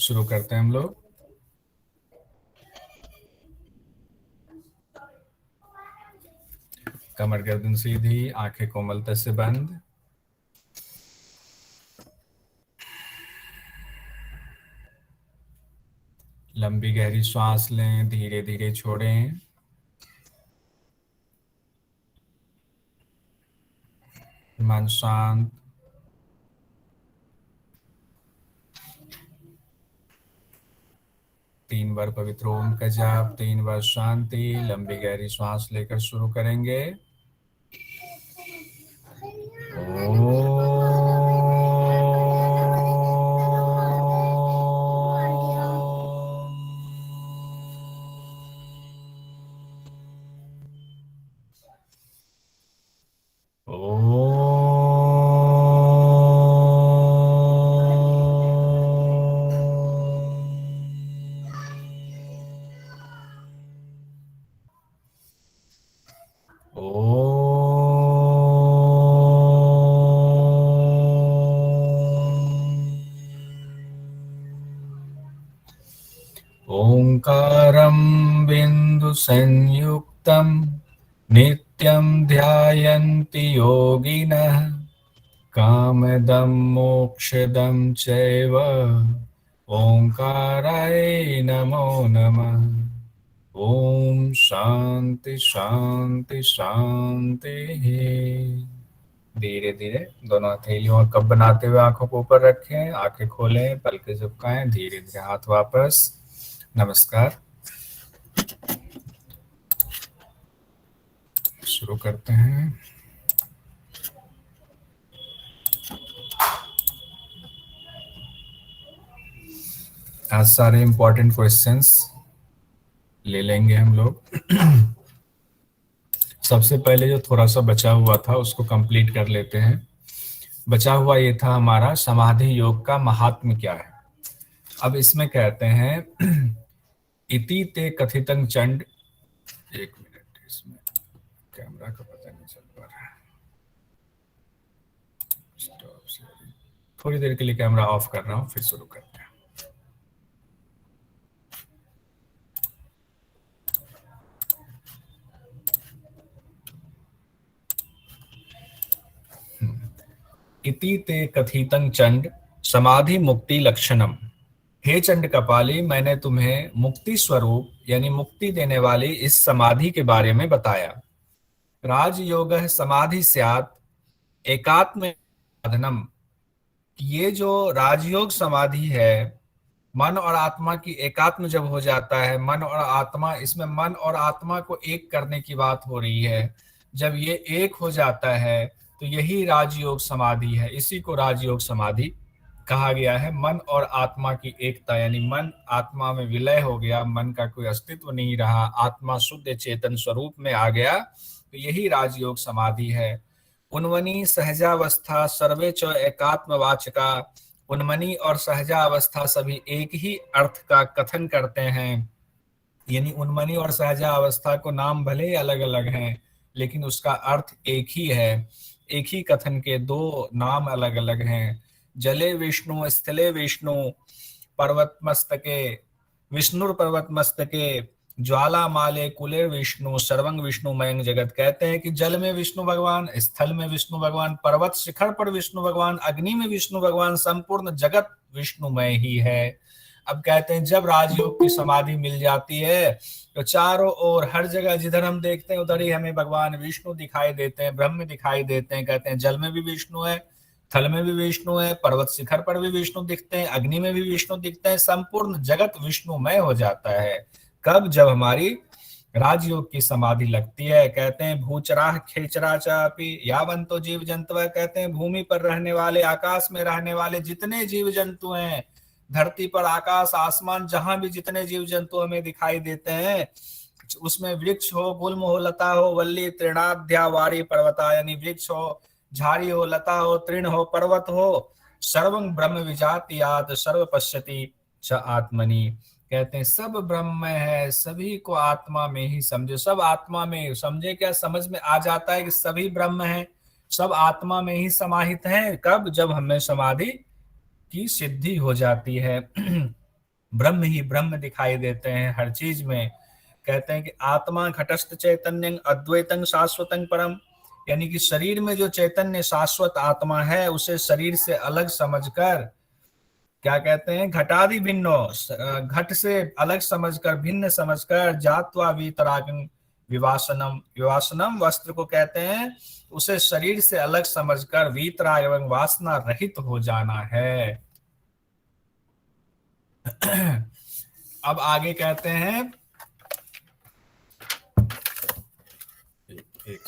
शुरू करते हैं हम लोग। कमर गर्दन सीधी, आंखें कोमलता से बंद। लंबी गहरी श्वास लें, धीरे धीरे छोड़ें। मन शांत। तीन बार पवित्र ओम का जाप, 3 बार शांति। लंबी गहरी श्वास लेकर शुरू करेंगे। ओंकारं बिंदु संयुक्तं नित्यं ध्यायन्ति योगिनः कामदं मोक्षदं चैव ओंकाराय नमो नमः। ओम शांति शांति शांति। धीरे धीरे दोनों हथेलियों और कप बनाते हुए आंखों को ऊपर रखें, आंखें खोलें, पलकें झपकाएं, धीरे धीरे हाथ वापस। नमस्कार। शुरू करते हैं। आज सारे इंपॉर्टेंट क्वेश्चंस ले लेंगे हम लोग। सबसे पहले जो थोड़ा सा बचा हुआ था उसको कंप्लीट कर लेते हैं। बचा हुआ ये था हमारा समाधि योग का महात्म्य क्या है। अब इसमें कहते हैं इति ते कथितं चंड। एक मिनट, इसमें कैमरा का पता नहीं चल पा रहा है। थोड़ी देर के लिए कैमरा ऑफ कर रहा हूं, फिर शुरू करते हैं। इति ते कथितं चंड समाधि मुक्ति लक्षणम। हे चंड कपाली, मैंने तुम्हें मुक्ति स्वरूप यानी मुक्ति देने वाली इस समाधि के बारे में बताया। राजयोगः समाधि स्यात् एकात्म साधनम। ये जो राजयोग समाधि है, मन और आत्मा की एकात्म जब हो जाता है, मन और आत्मा, इसमें मन और आत्मा को एक करने की बात हो रही है। जब ये एक हो जाता है तो यही राजयोग समाधि है। इसी को राजयोग समाधि कहा गया है। मन और आत्मा की एकता, यानी मन आत्मा में विलय हो गया, मन का कोई अस्तित्व नहीं रहा, आत्मा शुद्ध चेतन स्वरूप में आ गया, तो यही राजयोग समाधि है। उन्मनी सहजावस्था सर्वे च एकात्मवाचका। उन्मनी और सहजावस्था सभी एक ही अर्थ का कथन करते हैं। यानी उन्मनी और सहजावस्था को नाम भले अलग अलग हैं, लेकिन उसका अर्थ एक ही है। एक ही कथन के दो नाम अलग अलग हैं। जले विष्णु स्थले विष्णु पर्वतमस्तके विष्णुर्पर्वतमस्तके ज्वालामाले कुले विष्णु सर्वंग विष्णुमयं जगत। कहते हैं कि जल में विष्णु भगवान, स्थल में विष्णु भगवान, पर्वत शिखर पर विष्णु भगवान, अग्नि में विष्णु भगवान, संपूर्ण जगत विष्णुमय ही है। अब कहते हैं जब राजयोग की समाधि मिल जाती है तो चारों ओर हर जगह जिधर हम देखते हैं उधर ही हमें भगवान विष्णु दिखाई देते हैं, ब्रह्म दिखाई देते हैं। कहते हैं जल में भी विष्णु है, थल में भी विष्णु है, पर्वत शिखर पर भी विष्णु दिखते हैं, अग्नि में भी विष्णु दिखते हैं, संपूर्ण जगत विष्णुमय हो जाता है। कब? जब हमारी राजयोग की समाधि लगती है। कहते हैं भूचराह खेचरा चापी यावंतो जीव जंतु। कहते हैं भूमि पर रहने वाले, आकाश में रहने वाले जितने जीव जंतु हैं, धरती पर आकाश आसमान जहां भी जितने जीव जंतु हमें दिखाई देते हैं, उसमें वृक्ष हो, गुल्म हो, लता हो, वल्ली तृणाध्या वारी पर्वता, यानी वृक्ष हो, झाड़ी हो, लता हो, तृण हो, पर्वत हो, सर्वं ब्रह्म विजातीयात् सर्व पश्यति च आत्मनि। कहते हैं सब ब्रह्म है, सभी को आत्मा में ही समझो। सब आत्मा में समझे, क्या समझ में आ जाता है कि सभी ब्रह्म है, सब आत्मा में ही समाहित है। कब? जब हमें समाधि की सिद्धि हो जाती है। ब्रह्म ही ब्रह्म दिखाई देते हैं हर चीज में। कहते हैं कि आत्मा घटस्थ चैतन्य अद्वैतं शाश्वतं परम, यानी कि शरीर में जो चैतन्य शाश्वत आत्मा है उसे शरीर से अलग समझकर, क्या कहते हैं, घटादि भिन्नो, घट से अलग समझकर, भिन्न समझकर, जात्वा वीतरागं विवासनम, विवासनम वस्त्र को कहते हैं उसे शरीर से अलग समझकर वीतराग एवं वासना रहित हो जाना है। अब आगे कहते हैं, एक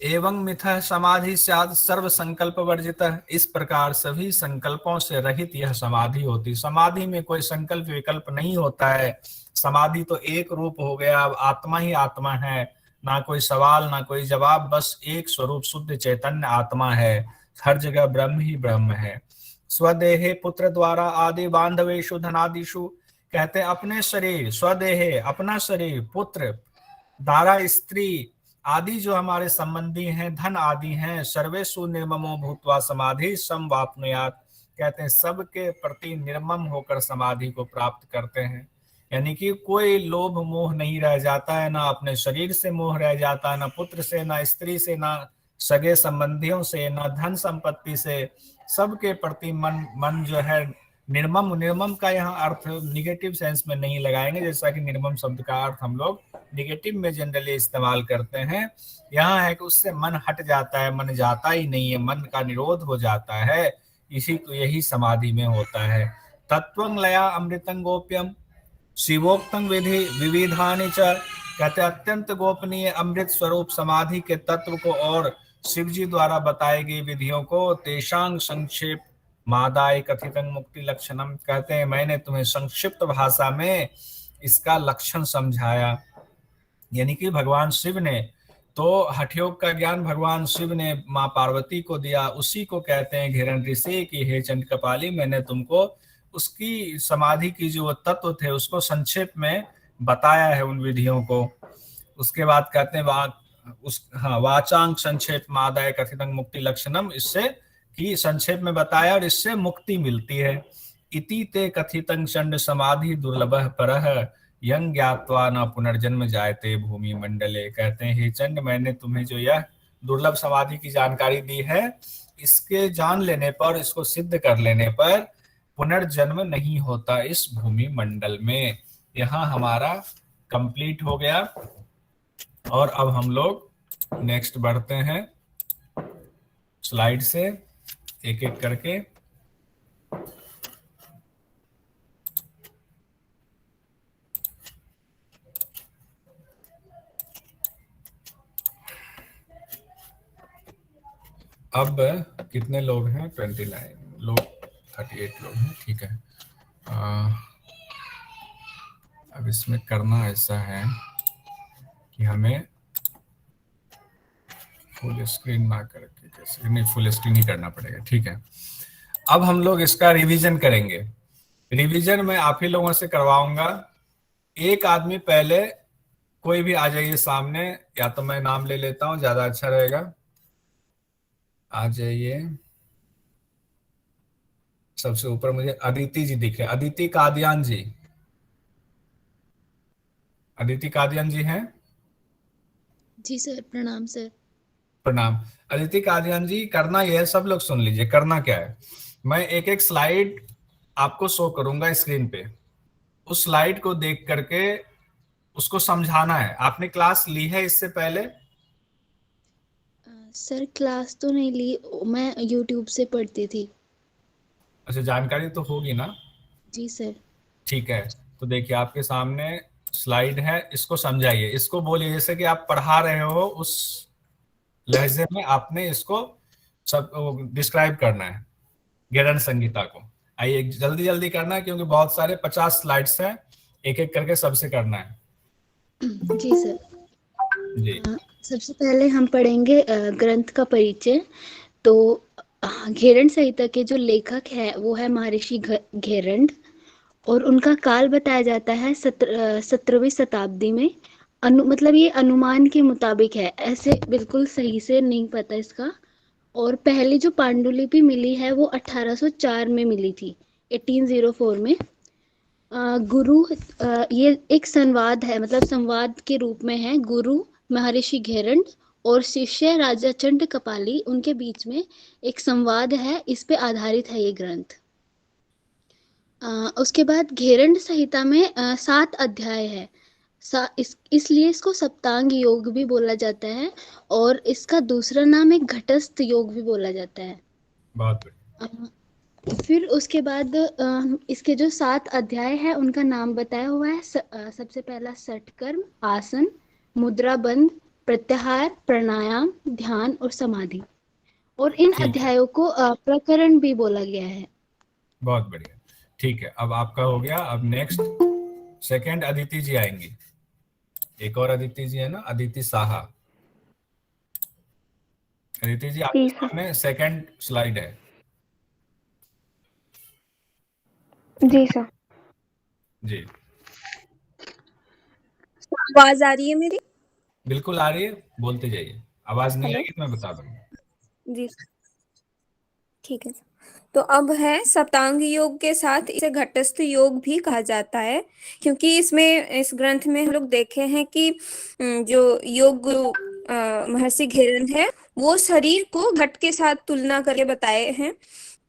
एवं मिथः समाधि स्यात् सर्व संकल्प वर्जित, इस प्रकार सभी संकल्पों से रहित यह समाधि होती। समाधि में कोई संकल्प विकल्प नहीं होता है, समाधि तो एक रूप हो गया, अब आत्मा ही आत्मा है, ना कोई सवाल ना कोई जवाब, बस एक स्वरूप शुद्ध चैतन्य आत्मा है, हर जगह ब्रह्म ही ब्रह्म है। स्वदेहे पुत्र द्वारा आदि बांधवेशु धनादिशु, कहते हैं अपने शरीर, स्वदेहे अपना शरीर, पुत्र दारा स्त्री आदि जो हमारे संबंधी हैं, धन आदि हैं, सर्वेषु निर्ममो भूत्वा समाधि समवाप्नुयात्, कहते हैं सबके प्रति निर्मम होकर समाधि को प्राप्त करते हैं, यानी कि कोई लोभ मोह नहीं रह जाता है, ना अपने शरीर से मोह रह जाता है, ना पुत्र से, ना स्त्री से, ना सगे संबंधियों से, ना धन संपत्ति से, सबके प्रति मन जो है निर्मम। निर्मम का यहाँ अर्थ निगेटिव सेंस में नहीं लगाएंगे, जैसा कि निर्मम शब्द का अर्थ हम लोग निगेटिव में जनरली इस्तेमाल करते हैं। यहाँ है कि उससे मन हट जाता है, मन जाता ही नहीं है, मन का निरोध हो जाता है, इसी को यही समाधि में होता है। तत्वं लया अमृतं गोप्यम शिवोक्तं विधि विविधानि च, कहते अत्यंत गोपनीय अमृत स्वरूप समाधि के तत्व को और शिव जी द्वारा बताई गई विधियों को, तेषां संक्षेप मादाय कथितं मुक्ति लक्षणम, कहते हैं मैंने तुम्हें संक्षिप्त भाषा में इसका लक्षण समझाया, यानी कि भगवान शिव ने तो हठयोग का ज्ञान भगवान शिव ने माँ पार्वती को दिया, उसी को कहते हैं घेरन ऋषि की हे चंड कपाली, मैंने तुमको उसकी समाधि की जो तत्व थे उसको संक्षेप में बताया है उन विधियों को। उसके बाद कहते हैं वाचांग संक्षेप मादाय कथितं मुक्ति लक्षणम, इससे कि संक्षेप में बताया और इससे मुक्ति मिलती है। इति ते कथितं चंड समाधि दुर्लभः परः यं ज्ञात्वा न पुनर्जन्म जायते भूमि मंडले, कहते हैं हे चंड मैंने तुम्हें जो यह दुर्लभ समाधि की जानकारी दी है, इसके जान लेने पर, इसको सिद्ध कर लेने पर पुनर्जन्म नहीं होता इस भूमि मंडल में। यहाँ हमारा कंप्लीट हो गया और अब हम लोग नेक्स्ट बढ़ते हैं स्लाइड से एक एक करके। अब कितने लोग हैं? 29 लोग, 38 लोग हैं, ठीक है। अब इसमें करना ऐसा है कि हमें फुल स्क्रीन ना करके, कैसे नहीं, फुल स्क्रीन ही करना पड़ेगा, ठीक है। अब हम लोग इसका रिवीजन करेंगे। रिवीजन मैं आप ही लोगों से करवाऊंगा। एक आदमी पहले कोई भी आ जाइए सामने, या तो मैं नाम ले लेता हूं, ज्यादा अच्छा रहेगा। आ जाइए, सबसे ऊपर मुझे अदिति जी दिख रहे हैं, अदिति कादियान जी, अदिति कादियान जी हैं? जी सर, प्रणाम सर। प्रणाम। अदिति कादियान जी, करना यह है, सब लोग सुन लीजिए, करना क्या है, मैं एक एक स्लाइड आपको शो करूंगा स्क्रीन पे, उस स्लाइड को देख करके उसको समझाना है। आपने क्लास ली है इससे पहले? सर क्लास तो नहीं ली, मैं यूट्यूब से पढ़ती थी। अच्छा, जानकारी तो होगी ना? जी सर। ठीक है, तो देखिए आपके सामने स्लाइड है, इसको समझाइए, इसको बोलिए जैसे कि आप पढ़ा रहे हो उस लहजे में आपने इसको सब डिस्क्राइब करना है, गेरन संगीता को। आइए जल्दी जल्दी करना है क्योंकि बहुत सारे 50 स्लाइड्स हैं, एक एक करके सबसे करना है। जी सर। जी। सबसे पहले हम पढ़ेंगे ग्रंथ का परिचय। तो घेरंड संहिता के जो लेखक है वो है महर्षि घेरंड, और उनका काल बताया जाता है 17वीं शताब्दी में। मतलब ये अनुमान के मुताबिक है, ऐसे बिल्कुल सही से नहीं पता इसका। और पहली जो पांडुलिपि मिली है वो 1804 में मिली थी, 1804 में। गुरु, ये एक संवाद है, मतलब संवाद के रूप में है। गुरु महर्षि घेरंड और शिष्य राजा चंड कपाली, उनके बीच में एक संवाद है, इस पे आधारित है ये ग्रंथ। उसके बाद घेरंड संहिता में 7 अध्याय है। इसलिए इसको सप्तांग योग भी बोला जाता है, और इसका दूसरा नाम एक घटस्थ योग भी बोला जाता है। बहुत बढ़िया। फिर उसके बाद इसके जो 7 अध्याय है उनका नाम बताया हुआ है। सबसे पहला सटकर्म, आसन, मुद्रा बंध, प्रत्याहार, प्राणायाम, ध्यान और समाधि। और इन ठीक है, अध्यायों को प्रकरण भी बोला गया है। बहुत बढ़िया। ठीक है, अब आपका हो गया। अब नेक्स्ट सेकंड अदिति जी आएंगी। एक और अदिति जी है ना, अदिति साहा। अदिति जी आपके जी सर। सामने सेकंड स्लाइड है। जी सर। जी, आवाज आ रही है मेरी? बिल्कुल आ रही है, बोलते जाइए। आवाज नहीं हेलो। आएगी तो मैं बता दूंगा। जी सर, ठीक है सर। तो अब है सप्तांग योग के साथ इसे घटस्थ योग भी कहा जाता है, क्योंकि इसमें इस ग्रंथ में हम लोग देखे हैं कि जो योग गुरु महर्षि घेरन है, वो शरीर को घट के साथ तुलना करके बताए हैं।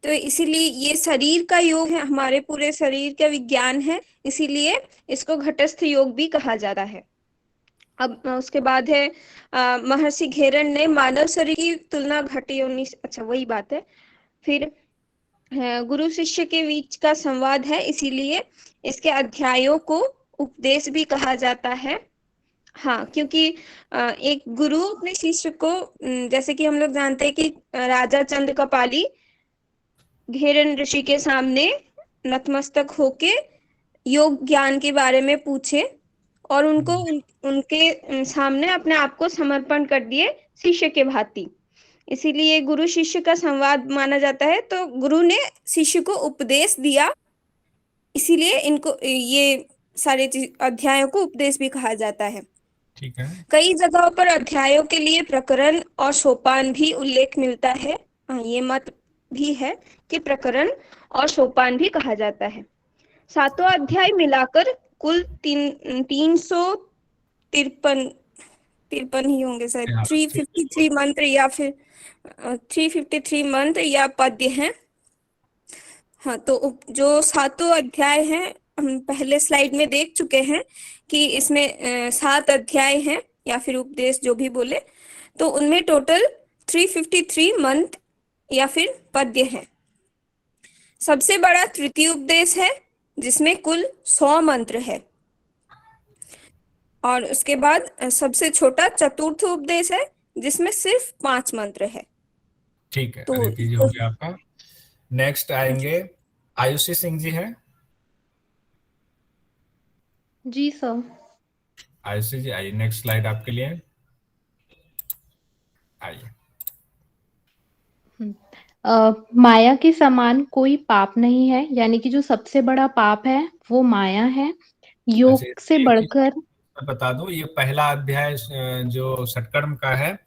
तो इसीलिए ये शरीर का योग है, हमारे पूरे शरीर का विज्ञान है, इसीलिए इसको घटस्थ योग भी कहा जाता है। अब उसके बाद है महर्षि घेरन ने मानव शरीर की तुलना घट योनि से, अच्छा वही बात है। फिर गुरु शिष्य के बीच का संवाद है, इसीलिए इसके अध्यायों को उपदेश भी कहा जाता है। हाँ, क्योंकि एक गुरु अपने शिष्य को, जैसे कि हम लोग जानते हैं कि राजा चंद्र कपाली घेरन ऋषि के सामने नतमस्तक होके योग ज्ञान के बारे में पूछे, और उनके सामने अपने आप को समर्पण कर दिए शिष्य के भांति। इसीलिए गुरु शिष्य का संवाद माना जाता है। तो गुरु ने शिष्य को उपदेश दिया, इसीलिए इनको ये सारे अध्यायों को उपदेश भी कहा जाता है। ठीक है, कई जगहों पर अध्यायों के लिए प्रकरण और सोपान भी उल्लेख मिलता है। ये मत भी है कि प्रकरण और सोपान भी कहा जाता है। 7 अध्याय मिलाकर कुल 353 तिरपन ही होंगे शायद, हाँ, ठीक है, 353 मंत्र या फिर 353 मंत्र या पद्य हैं। हाँ, तो जो 7 अध्याय हैं, हम पहले स्लाइड में देख चुके हैं कि इसमें 7 अध्याय हैं या फिर उपदेश जो भी बोले, तो उनमें टोटल 353 मंत्र या फिर पद्य हैं। सबसे बड़ा तृतीय उपदेश है, जिसमें कुल 100 मंत्र है, और उसके बाद सबसे छोटा चतुर्थ उपदेश है, जिसमें सिर्फ 5 मंत्र है। ठीक है। तो अदिति जी हो गया आपका। नेक्स्ट आएंगे आयुषी सिंह जी हैं। जी सर। आयुषी जी आइए, नेक्स्ट स्लाइड आपके लिए आइए। माया के समान कोई पाप नहीं है, यानी कि जो सबसे बड़ा पाप है वो माया है। अच्छा, योग से एक चीज बढ़कर मैं बता दूं, ये पहला अध्याय जो सटकर्म का है,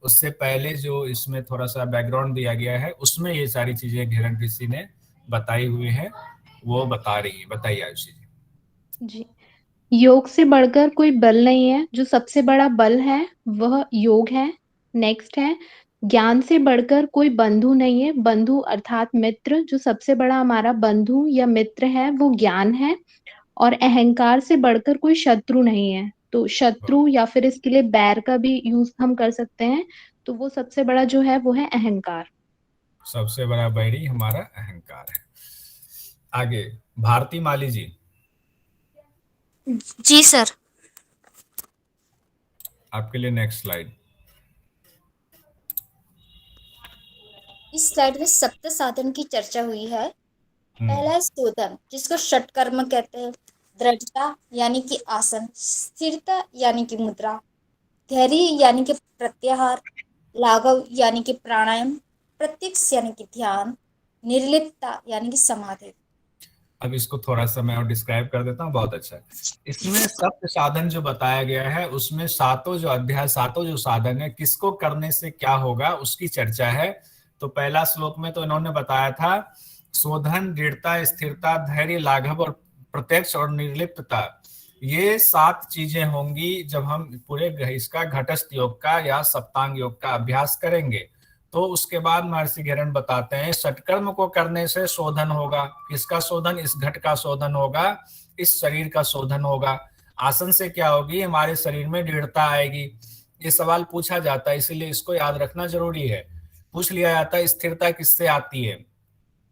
उससे पहले जो इसमें थोड़ा सा बैकग्राउंड दिया गया है, उसमें ये सारी चीजें घेरन ऋषि ने बताई हुई हैं, वो बता रही है। बताइए आयुषी जी। जी, योग से बढ़कर कोई बल नहीं है, जो सबसे बड़ा बल है वह योग है। नेक्स्ट है, ज्ञान से बढ़कर कोई बंधु नहीं है, बंधु अर्थात मित्र, जो सबसे बड़ा हमारा बंधु या मित्र है वो ज्ञान है। और अहंकार से बढ़कर कोई शत्रु नहीं है, तो शत्रु या फिर इसके लिए बैर का भी यूज हम कर सकते हैं। तो वो सबसे बड़ा जो है वो है अहंकार। सबसे बड़ा बैरी हमारा अहंकार है। आगे भारती माली जी। जी सर। आपके लिए नेक्स्ट स्लाइड। इस स्लाइड में सप्त साधन की चर्चा हुई है। पहला है स्तोत्रम, जिसको षटकर्म कहते हैं। दृढ़ता यानी कि आसन, स्थिरता यानी कि मुद्रा, धैर्य यानी कि प्रत्याहार, लाघव यानी कि प्राणायाम, प्रत्यक्ष यानी कि ध्यान, निर्लिप्तता यानी कि समाधि। अब इसको थोड़ा सा मैं और डिस्क्राइब कर देता हूँ, बहुत अच्छा है। इसमें सप्त साधन जो बताया गया है उसमें सातों जो अध्याय, सातों जो साधन है, किसको करने से क्या होगा उसकी चर्चा है। तो पहला श्लोक में तो इन्होंने बताया था शोधन, दृढ़ता, स्थिरता, धैर्य, लाघव और प्रत्यक्ष और निर्लिप्तता, ये 7 चीजें होंगी जब हम पूरे इसका घटस्थ योग का या सप्तांग योग का अभ्यास करेंगे। तो उसके बाद महर्षि घेरन बताते हैं षटकर्म को करने से शोधन होगा। किसका शोधन? इस घट का शोधन होगा, इस शरीर का शोधन होगा। आसन से क्या होगी? हमारे शरीर में दृढ़ता आएगी। ये सवाल पूछा जाता है, इसीलिए इसको याद रखना जरूरी है। पूछ लिया जाता है स्थिरता किससे आती है?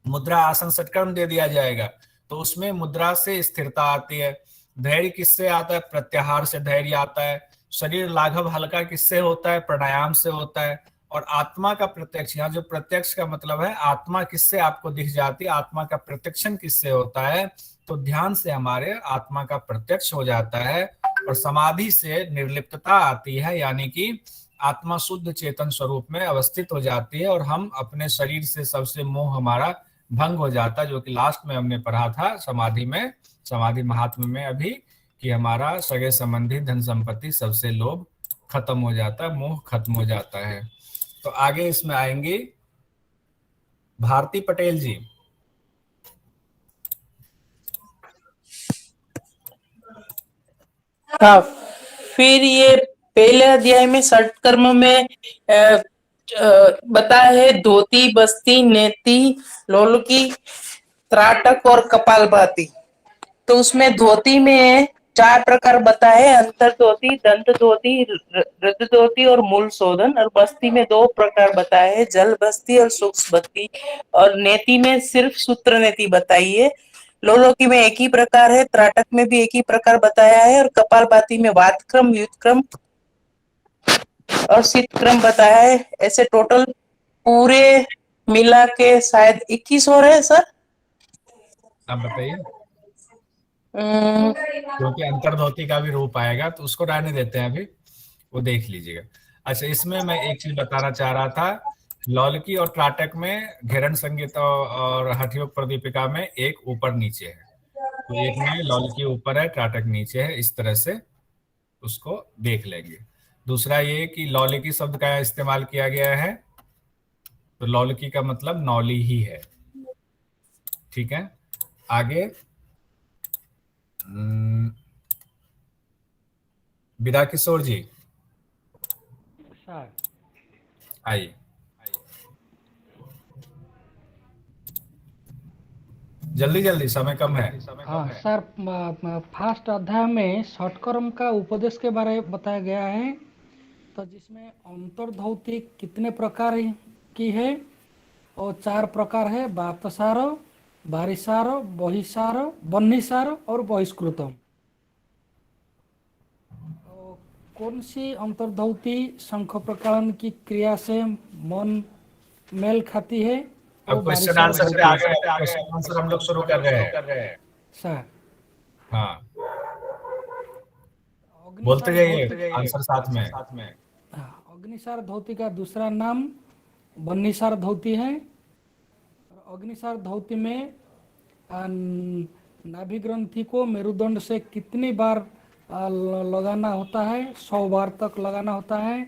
मुद्रा, आसन, षटकर्म दे दिया जाएगा तो उसमें मुद्रा से स्थिरता आती है। धैर्य किससे आता है? प्रत्याहार से धैर्य आता है। शरीर लाघव हल्का किससे होता है? प्राणायाम से होता है। और आत्मा का प्रत्यक्ष, यहाँ जो प्रत्यक्ष का मतलब है आत्मा किससे आपको दिख जाती है, आत्मा का प्रत्यक्षण किससे होता है? तो ध्यान से हमारे आत्मा का प्रत्यक्ष हो जाता है। और समाधि से निर्लिप्तता आती है, यानी कि आत्मा शुद्ध चेतन स्वरूप में अवस्थित हो जाती है और हम अपने शरीर से सबसे मोह हमारा भंग हो जाता है, जो कि लास्ट में हमने पढ़ा था समाधि में, समाधि महात्म्य में अभी, कि हमारा सगे संबंधी, धन संपत्ति सबसे लोभ खत्म हो जाता है, मोह खत्म हो जाता है। तो आगे इसमें आएंगी भारती पटेल जी। हाँ, फिर ये पहले अध्याय में षटकर्म में बताया है धोती, बस्ती, नेति, लोलकी, त्राटक और कपालभाति। तो उसमें धोती में 4 प्रकार बताए, अंतर धोती, दंत धोती, रद धोती और मूल शोधन। और बस्ती में 2 प्रकार बताए हैं, जल बस्ती और सूक्ष्म बस्ती। और नेति में सिर्फ सूत्र नेति बताई है। लोलोकी में एक ही प्रकार है, त्राटक में भी एक ही प्रकार बताया है। और कपालभाति में वातक्रम, युद्धक्रम और शीतक्रम बताया है। ऐसे टोटल पूरे मिला के शायद 21 हो रहे हैं सर। आप बताइए, क्योंकि अंतर्धोती का भी रूप आएगा तो उसको रहने देते हैं अभी, वो देख लीजिएगा। अच्छा, इसमें मैं एक चीज बताना चाह रहा था, लौलकी और त्राटक में घेरन संगीता और हठयोग प्रदीपिका में एक ऊपर नीचे है, तो एक में लौलकी ऊपर है, त्राटक नीचे है, इस तरह से उसको देख लेंगे। दूसरा ये कि लौलिकी शब्द का इस्तेमाल किया गया है, तो लौलिकी का मतलब नौली ही है। ठीक है, आगे विदा किशोर जी आइए। जल्दी जल्दी, समय कम है। हाँ सर, फर्स्ट अध्याय में षटकर्म का उपदेश के बारे में बताया गया है, तो जिसमें अंतर्धौती कितने प्रकार की है, और 4 प्रकार है, वातसार, बारिसार, बहिसार, बन्हीसार और बहिष्कृतम। तो कौन सी अंतर्धौती शंख प्रकरण की क्रिया से मन मेल खाती है? अब क्वेश्चन आंसर पे आगे, क्वेश्चन आंसर हम लोग शुरू कर रहे हैं सर। हाँ, बोलते जाइए आंसर साथ में। अग्निसार धोती का दूसरा नाम बन्हीसार धोती है। अग्निसार धोती में नाभि ग्रंथि को मेरुदंड से कितनी बार लगाना होता है? 100 बार तक लगाना होता है।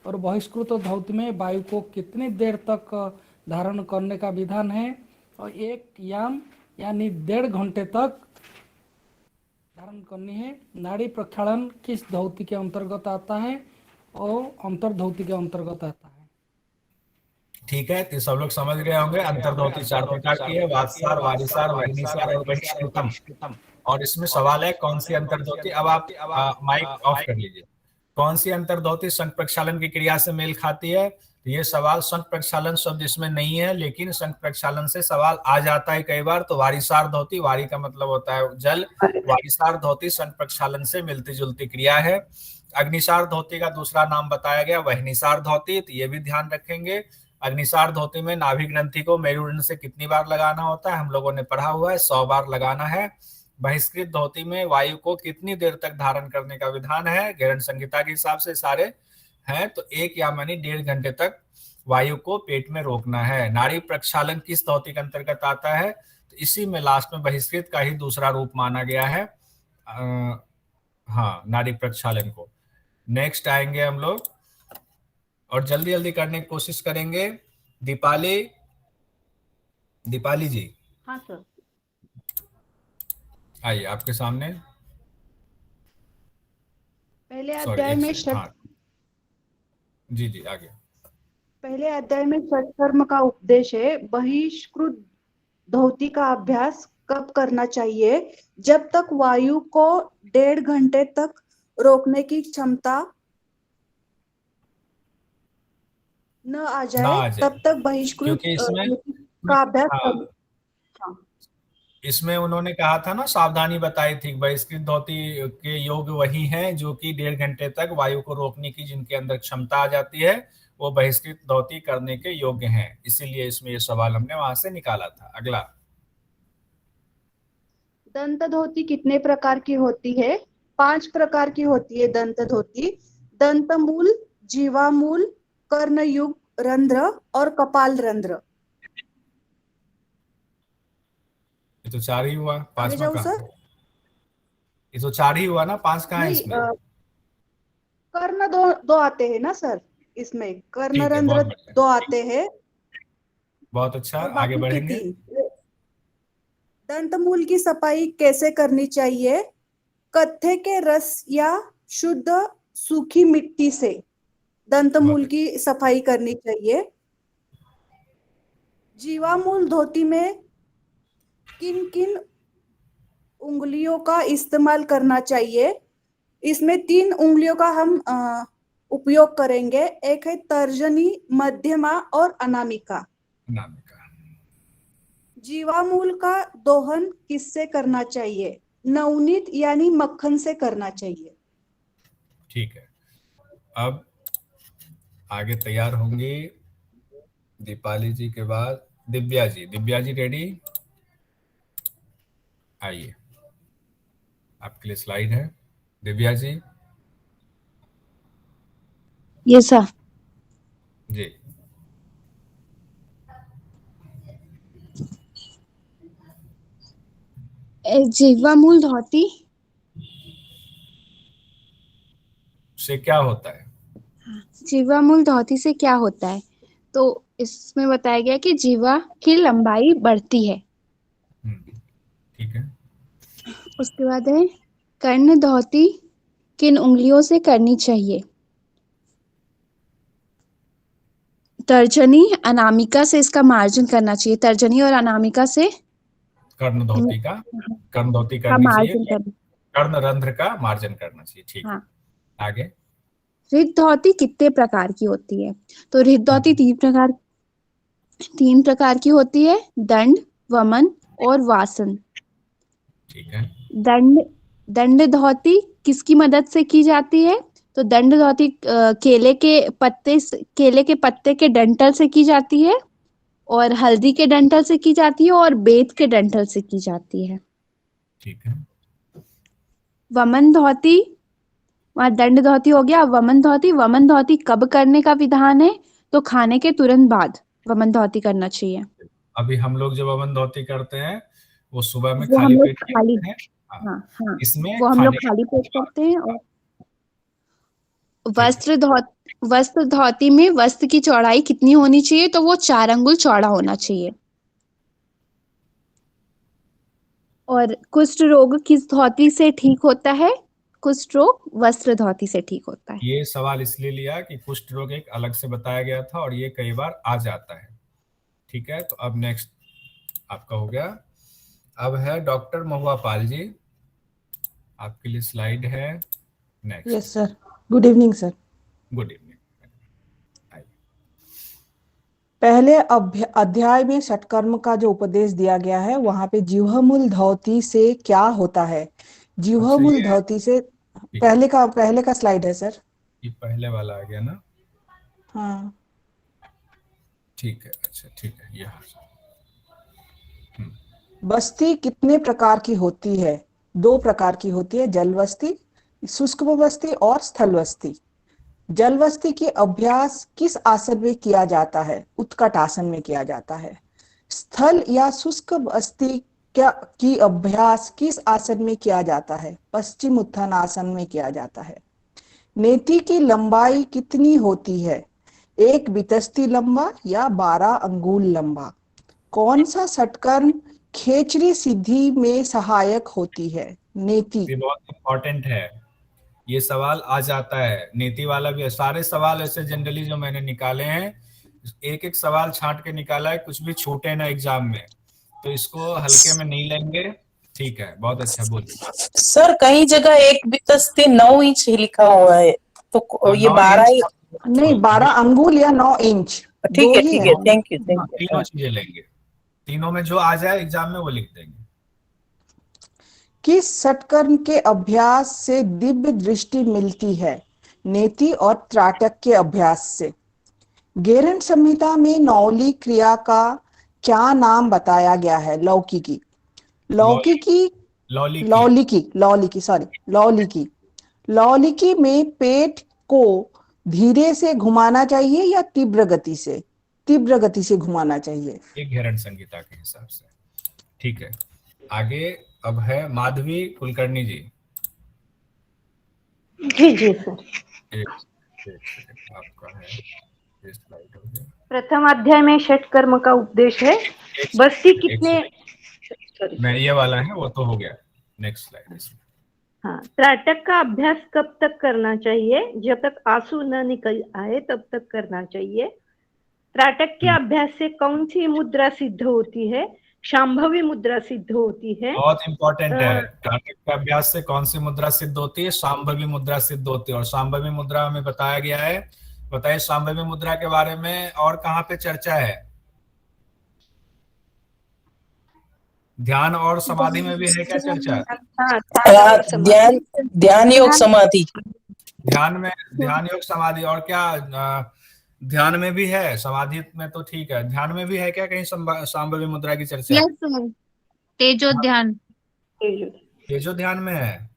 और बहिष्कृत धौती में वायु को कितनी देर तक धारण करने का विधान है? और 1 याम यानी 1.5 घंटे तक धारण करनी है। नाड़ी प्रक्षालन किस धौती के अंतर्गत आता है और अंतर्धौती के अंतर्गत आता है? ठीक है, तो सब लोग समझ गए होंगे। अंतर्धौती 4 प्रकार की है, वातसार, वारिसार, वहनीसार और बहिष्कृतम। और इसमें सवाल है कौन सी अंतर्धौती, अब आप माइक ऑफ कर लीजिए, कौन सी अंतर्धौती संघ प्रक्षालन की क्रिया से मेल खाती है? तो ये सवाल संघ प्रक्षालन शब्द इसमें नहीं है, लेकिन संघ प्रक्षालन से सवाल आ जाता है कई बार। तो वारिसार धौती, वारी का मतलब होता है जल, वारिसार धौती संघ प्रक्षालन से मिलती जुलती क्रिया है। अग्निसार धौती का दूसरा नाम बताया गया वहनीसार धौती, तो ये भी ध्यान रखेंगे। अग्निसार धौती में नाभि ग्रंथि को मेरुदंड से कितनी बार लगाना होता है? हम लोगों ने पढ़ा हुआ है, 100 बार लगाना है। बहिष्कृत धौती में वायु को कितनी देर तक धारण करने का विधान है? घेरन संहिता के हिसाब से सारे हैं, तो 1 याम यानी 1.5 घंटे तक वायु को पेट में रोकना है। नाड़ी प्रक्षालन किस धौती के अंतर्गत आता है? तो इसी में लास्ट में बहिष्कृत का ही दूसरा रूप माना गया है, हाँ, नाड़ी प्रक्षालन को। नेक्स्ट आएंगे हम लोग और जल्दी जल्दी करने की कोशिश करेंगे। दीपाली जी, हाँ सर। आइए आपके सामने। पहले सॉरी, अध्याय में षट हाँ जी जी, आगे। पहले अध्याय में षटकर्म का उपदेश है। बहिष्कृत धोती का अभ्यास कब करना चाहिए? जब तक वायु को 1.5 घंटे तक रोकने की क्षमता न आ जाए तब तक बहिष्कृत क्योंकि इसमें धोती का अभ्यास हाँ, हाँ। इसमें उन्होंने कहा था ना, सावधानी बताई थी, बहिष्कृत धोती के योग वही हैं जो कि 1.5 घंटे तक वायु को रोकने की जिनके अंदर क्षमता आ जाती है, वो बहिष्कृत धोती करने के योग्य हैं। इसीलिए इसमें ये सवाल हमने वहां से निकाला था। अगला, दंत धोती कितने प्रकार की होती है? 5 प्रकार की होती है दंत धोती। दंतमूल, जीवामूल, कर्णयुग रंध्र और कपाल रंध्र। ये तो 4 ही हुआ, आगे 5वां जाऊं कहाँ? सर? ये तो 4 ही हुआ ना, 5 कहाँ है नहीं, इसमें? कर्ण दो आते हैं ना सर इसमें। कर्ण ठीक है, रंध्र बहुत बढ़िया, 2 आते हैं बहुत अच्छा। और आगे बाकी के बढ़ेंगे। 3। दंतमूल की सफाई कैसे करनी चाहिए? कत्थे के रस या शुद्ध सूखी मिट्टी से दंतमूल की सफाई करनी चाहिए। जीवामूल धोती में किन किन उंगलियों का इस्तेमाल करना चाहिए? इसमें 3 उंगलियों का हम उपयोग करेंगे। एक है तर्जनी, मध्यमा और अनामिका। जीवामूल का दोहन किससे करना चाहिए? नवनीत यानी मक्खन से करना चाहिए। ठीक है, अब आगे तैयार होंगी दीपाली जी के बाद दिव्या जी। दिव्या जी रेडी? आइए, आपके लिए स्लाइड है। दिव्या जी। Yes sir. जी, जीवामूल धोती से क्या होता है? जीवामूल धोती से क्या होता है? तो इसमें बताया गया कि जीवा की लंबाई बढ़ती है। ठीक है। उसके बाद है कर्ण धोती किन उंगलियों से करनी चाहिए? तर्जनी, अनामिका से इसका मार्जन करना चाहिए। तर्जनी और अनामिका से कर्ण धोती का करनी मार्जन चाहिए, करना। कर्ण रंध्र का मार्जन करना चाहिए। ठीक है, हाँ। आगे। हृद धोती कितने प्रकार की होती है? तो हृद धोती 3 प्रकार की होती है, दंड, वमन और वासन। ठीक है। दंड धोती किसकी मदद से की जाती है? तो दंड धोती केले के पत्ते के डंठल से की जाती है और हल्दी के डंठल से की जाती है और बेत के डंठल से की जाती है। ठीक है। वमन धोती, वहां दंड धोती हो गया। वमन धोती कब करने का विधान है? तो खाने के तुरंत बाद वमन धोती करना चाहिए। अभी हम लोग जब अवन धोती करते हैं वो सुबह में वो हम खाली लोग पेट खाली, करते हैं। हाँ, हाँ, इसमें वो हम लोग खाने खाली पेट करते हैं। और ठीक वस्त्र धोती में वस्त्र की चौड़ाई कितनी होनी चाहिए? तो वो 4 अंगुल चौड़ा होना चाहिए। और कुष्ठ रोग किस धोती से ठीक होता है? कुष्ठ रोग वस्त्र धोती से ठीक होता है। ये सवाल इसलिए लिया कि कुष्ठ रोग एक अलग से बताया गया था और ये कई बार आ जाता है। ठीक है, तो अब नेक्स्ट आपका हो गया। अब है डॉक्टर महुआ पाल जी, आपके लिए स्लाइड है। Next. Yes sir, good evening sir. Good evening. पहले अध्याय में षटकर्म का जो उपदेश दिया गया है वहां पे जिह्वामूल धौती से क्या होता है? जिह्वामूल धौती से पहले का स्लाइड है सर। ये पहले वाला आ गया ना? हाँ ठीक है, अच्छा ठीक है। ये बस्ती कितने प्रकार की होती है? 2 प्रकार की होती है, जल बस्ती, शुष्क बस्ती और स्थल बस्ती। जल बस्ती की अभ्यास किस आसन में किया जाता है? उत्कट आसन में किया जाता है। स्थल या शुष्क बस्ती की अभ्यास किस आसन में किया जाता है? पश्चिम उत्थान आसन में किया जाता है। नेति की लंबाई कितनी होती है? 1 वितस्ती लंबा या 12 अंगुल लंबा? कौन सा षटकर्म खेचरी सिद्धि में सहायक होती है? नेति। ये बहुत इंपॉर्टेंट है, ये सवाल आ जाता है, नीति वाला भी है। सारे सवाल ऐसे जनरली जो मैंने निकाले हैं, एक एक सवाल छांट के निकाला है, कुछ भी छूटे ना एग्जाम में, तो इसको हल्के में नहीं लेंगे। ठीक है, बहुत अच्छा, बोलिए सर। कई जगह 1 वितस्ती 9 इंच ही लिखा हुआ है, तो ये 12 ही नहीं, 12 अंगुल या 9 इंच, ठीक है, ठीक है। थैंक यू, हाँ, तीनों चीजें लेंगे, तीनों में जो आ जाए एग्जाम में वो लिख देंगे। किस षटकर्म के अभ्यास से दिव्य दृष्टि मिलती है? नेति और त्राटक के अभ्यास से। गेरन संहिता में नौली क्रिया का क्या नाम बताया गया है? लौकिकी। लौलिकी में पेट को धीरे से घुमाना चाहिए या तीव्र गति से? तीव्र गति से घुमाना चाहिए, एक घेरण संहिता के हिसाब से। ठीक है, आगे अब है माधवी कुलकर्णी जी। जी सर। आपका है, ये स्लाइड हो गया। प्रथम अध्याय में षटकर्म का उपदेश है। बस्ती कितने, मैं ये वाला है वो तो हो गया, नेक्स्ट स्लाइड इसमें। हाँ, त्राटक का अभ्यास कब तक करना चाहिए? जब तक आंसू न निकल आए तब तक करना चाहिए। त्राटक के अभ्यास से कौन सी मुद्रा सिद्ध होती है? शांभवी मुद्रा सिद्ध होती है। बहुत इंपॉर्टेंट है, त्राटक के अभ्यास से कौन सी मुद्रा सिद्ध होती है? शांभवी मुद्रा सिद्ध होती है। और शांभवी मुद्रा हमें बताया गया है, बताइए शांभवी मुद्रा के बारे में और कहाँ पे चर्चा है? ध्यान और समाधि में भी है क्या चर्चा? ध्यान योग समाधि। ध्यान योग समाधि, और क्या ध्यान में भी है? समाधि में तो ठीक है, ध्यान में भी है क्या कहीं शांभवी मुद्रा की चर्चा? यस सर, तेजो ध्यान। तेजो ध्यान में है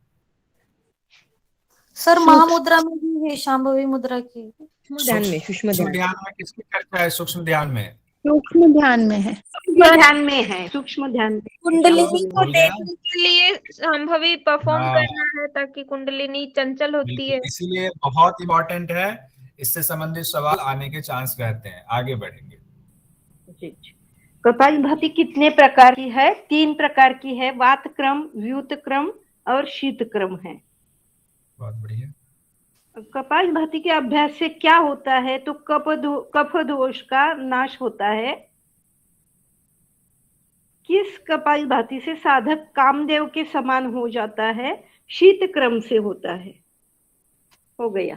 सर। महामुद्रा में भी है शांभवी मुद्रा की। ध्यान में, सूक्ष्म ध्यान में किसकी चर्चा है? सूक्ष्म ध्यान में, सूक्ष्म ध्यान में है, सूक्ष्म ध्यान। कुंडलिनी को देखने के लिए संभवी परफॉर्म करना है ताकि कुंडलिनी चंचल होती है, इसीलिए बहुत इंपॉर्टेंट है। इससे संबंधित सवाल आने के चांस रहते हैं। आगे बढ़ेंगे। कपालभाति कितने प्रकार की है? 3 प्रकार की है। वात क्रम, व्युत क्रम और शीत क्रम है। बहुत बढ़िया। कपालभाति के अभ्यास से क्या होता है? तो कफ दोष का नाश होता है। किस कपालभाति से साधक कामदेव के समान हो जाता है? शीत क्रम से होता है। हो गया,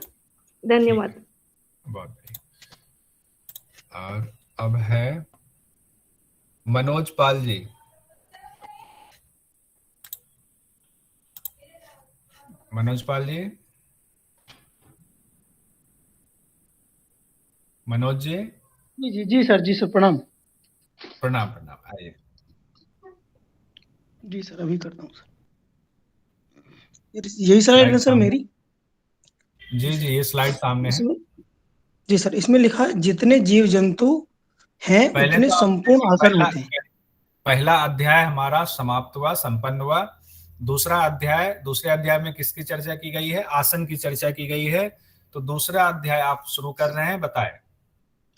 धन्यवाद। बहुत बढ़िया। और अब है मनोज पाल जी। मनोज पाल जी, मनोज जी। जी सर, जी सर, प्रणाम। प्रणाम प्रणाम, आइए। जी सर, अभी करता हूँ सर। यही स्लाइड है सर मेरी? जी, ये स्लाइड सामने है। जी सर, इसमें लिखा है जितने जीव जंतु हैं उतने संपूर्ण आसन होते हैं। पहला अध्याय हमारा समाप्त हुआ, संपन्न हुआ। दूसरे अध्याय में किसकी चर्चा की गई है? आसन की चर्चा की गई है। तो दूसरा अध्याय आप शुरू कर रहे हैं, बताएं।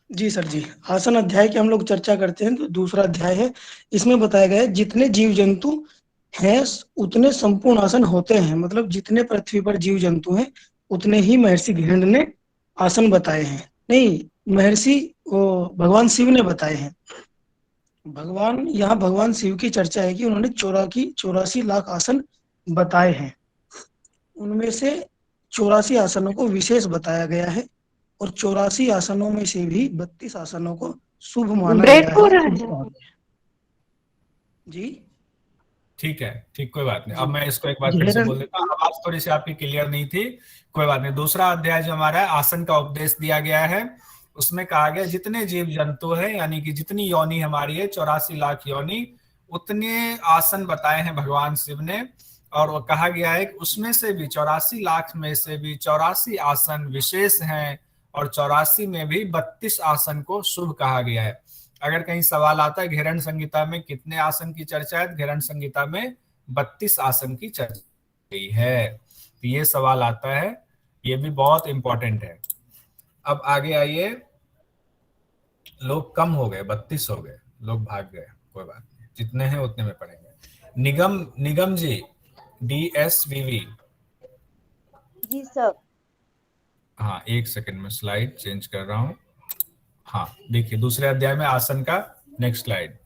जी सर, जी आसन अध्याय की हम लोग चर्चा करते हैं। तो दूसरा अध्याय है, इसमें बताया गया है जितने जीव जंतु हैं उतने संपूर्ण आसन होते हैं। मतलब जितने पृथ्वी पर जीव जंतु हैं उतने ही महर्षि घिरण्य ने आसन बताए हैं। नहीं, महर्षि भगवान शिव ने बताए हैं। भगवान शिव की चर्चा है कि उन्होंने 84 लाख आसन बताए हैं। उनमें से 84 आसनों को विशेष बताया गया है और 84 आसनों में से भी 32 आसनों को शुभ माना गया है। जी ठीक है, ठीक, कोई बात नहीं। अब मैं इसको एक बार फिर से बोल देता हूँ, आवाज थोड़ी सी आपकी क्लियर नहीं थी, कोई बात नहीं। दूसरा अध्याय जो हमारा है, आसन का उपदेश दिया गया है। उसमें कहा गया जितने जीव जंतु है, यानी कि जितनी योनि हमारी है, 84 लाख योनि, उतने आसन बताए हैं भगवान शिव ने। और वो कहा गया है कि उसमें से भी 84 लाख में से भी 84 आसन विशेष हैं और 84 में भी 32 आसन को शुभ कहा गया है। अगर कहीं सवाल आता है घेरण संहिता में कितने आसन की चर्चा है, घेरण संहिता में 32 आसन की चर्चा की है। तो ये सवाल आता है, ये भी बहुत इंपॉर्टेंट है। अब आगे आइए, लोग कम हो गए, 32 हो गए, लोग भाग गए, कोई बात नहीं, जितने हैं उतने में पढ़ेंगे। निगम जी, DSVV। जी सर। हाँ, एक सेकंड में स्लाइड चेंज कर रहा हूँ। हाँ देखिए, दूसरे अध्याय में आसन का नेक्स्ट स्लाइड।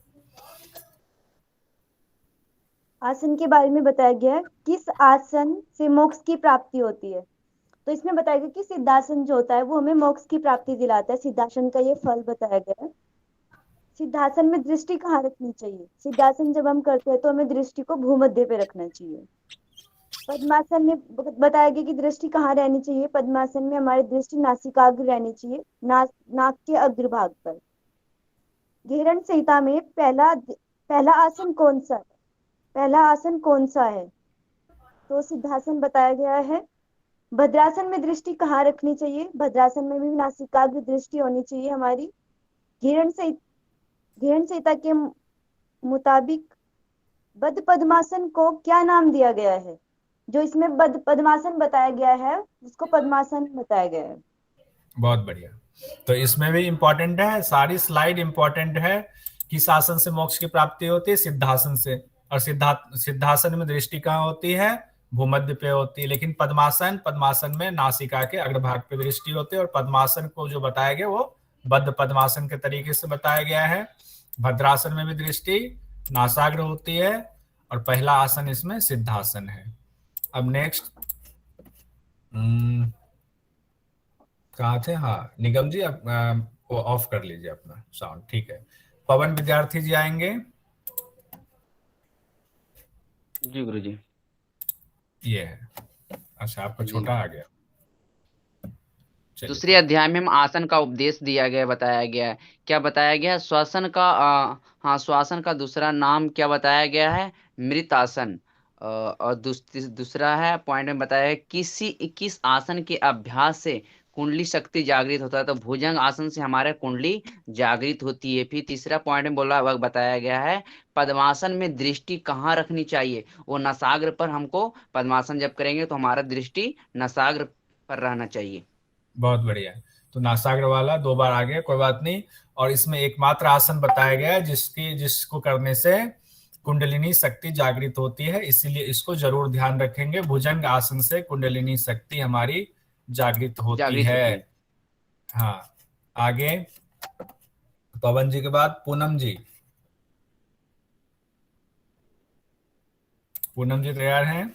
आसन के बारे में बताया गया है, किस आसन से मोक्ष की प्राप्ति होती है। तो इसमें बताया गया कि सिद्धासन जो होता है वो हमें मोक्ष की प्राप्ति दिलाता है। सिद्धासन का ये फल बताया गया है। सिद्धासन में दृष्टि कहाँ रखनी चाहिए। सिद्धासन जब हम करते हैं तो हमें दृष्टि को भूमध्य पे रखना चाहिए। पद्मासन में बताया गया कि दृष्टि कहाँ रहनी चाहिए। पद्मासन में हमारी दृष्टि नासिकाग्र रहनी चाहिए, नाक के अग्रभाग पर। घेरण संहिता में पहला आसन कौन सा है। पहला आसन कौन सा है, तो सिद्धासन बताया गया है। भद्रासन में दृष्टि कहाँ रखनी चाहिए। भद्रासन में भी नासिकाग्र दृष्टि होनी चाहिए हमारी। घेरण संहिता के मुताबिक बद्ध पद्मासन को क्या नाम दिया गया है। जो इसमें बद्ध पद्मासन बताया गया है उसको पद्मासन बताया गया है। बहुत बढ़िया। तो इसमें भी इंपॉर्टेंट है, सारी स्लाइड इंपॉर्टेंट है। किस आसन से मोक्ष की प्राप्ति होती है, सिद्धासन से। और सिद्धासन में दृष्टि कहाँ होती है, भूमध्य पे होती है। लेकिन पद्मासन में नासिका के अग्रभाग पे दृष्टि होती है। और पद्मासन को जो बताया गया वो बद्ध पद्मासन के तरीके से बताया गया है। भद्रासन में भी दृष्टि नासाग्र होती है। और पहला आसन इसमें सिद्धासन है। अब नेक्स्ट कहाँ थे, हाँ निगम जी, अब वो ऑफ कर लीजिए अपना साउंड, ठीक है। पवन विद्यार्थी जी आएंगे। जी गुरुजी। ये है, अच्छा आपका छोटा आ गया। दूसरे अध्याय में हम आसन का उपदेश दिया गया, बताया गया है। क्या बताया गया है, श्वासन का हाँ, श्वासन का दूसरा नाम क्या बताया गया है, मृत आसन। और दूसरा है पॉइंट में बताया है किस आसन के अभ्यास से कुंडली शक्ति जागृत होता है। तो भुजंग आसन से हमारे कुंडली जागृत होती है। फिर तीसरा पॉइंट में बताया गया है पद्मासन में दृष्टि कहाँ रखनी चाहिए, वो नसाग्र पर। हमको पद्मासन जब करेंगे तो हमारा दृष्टि नसाग्र पर रहना चाहिए। बहुत बढ़िया। तो नासाग्र वाला 2 बार आ गया, कोई बात नहीं। और इसमें एकमात्र आसन बताया गया है जिसको करने से कुंडलिनी शक्ति जागृत होती है, इसीलिए इसको जरूर ध्यान रखेंगे। भुजंग आसन से कुंडलिनी शक्ति हमारी जागृत होती है। हाँ, आगे पवन जी के बाद पूनम जी। पूनम जी तैयार हैं?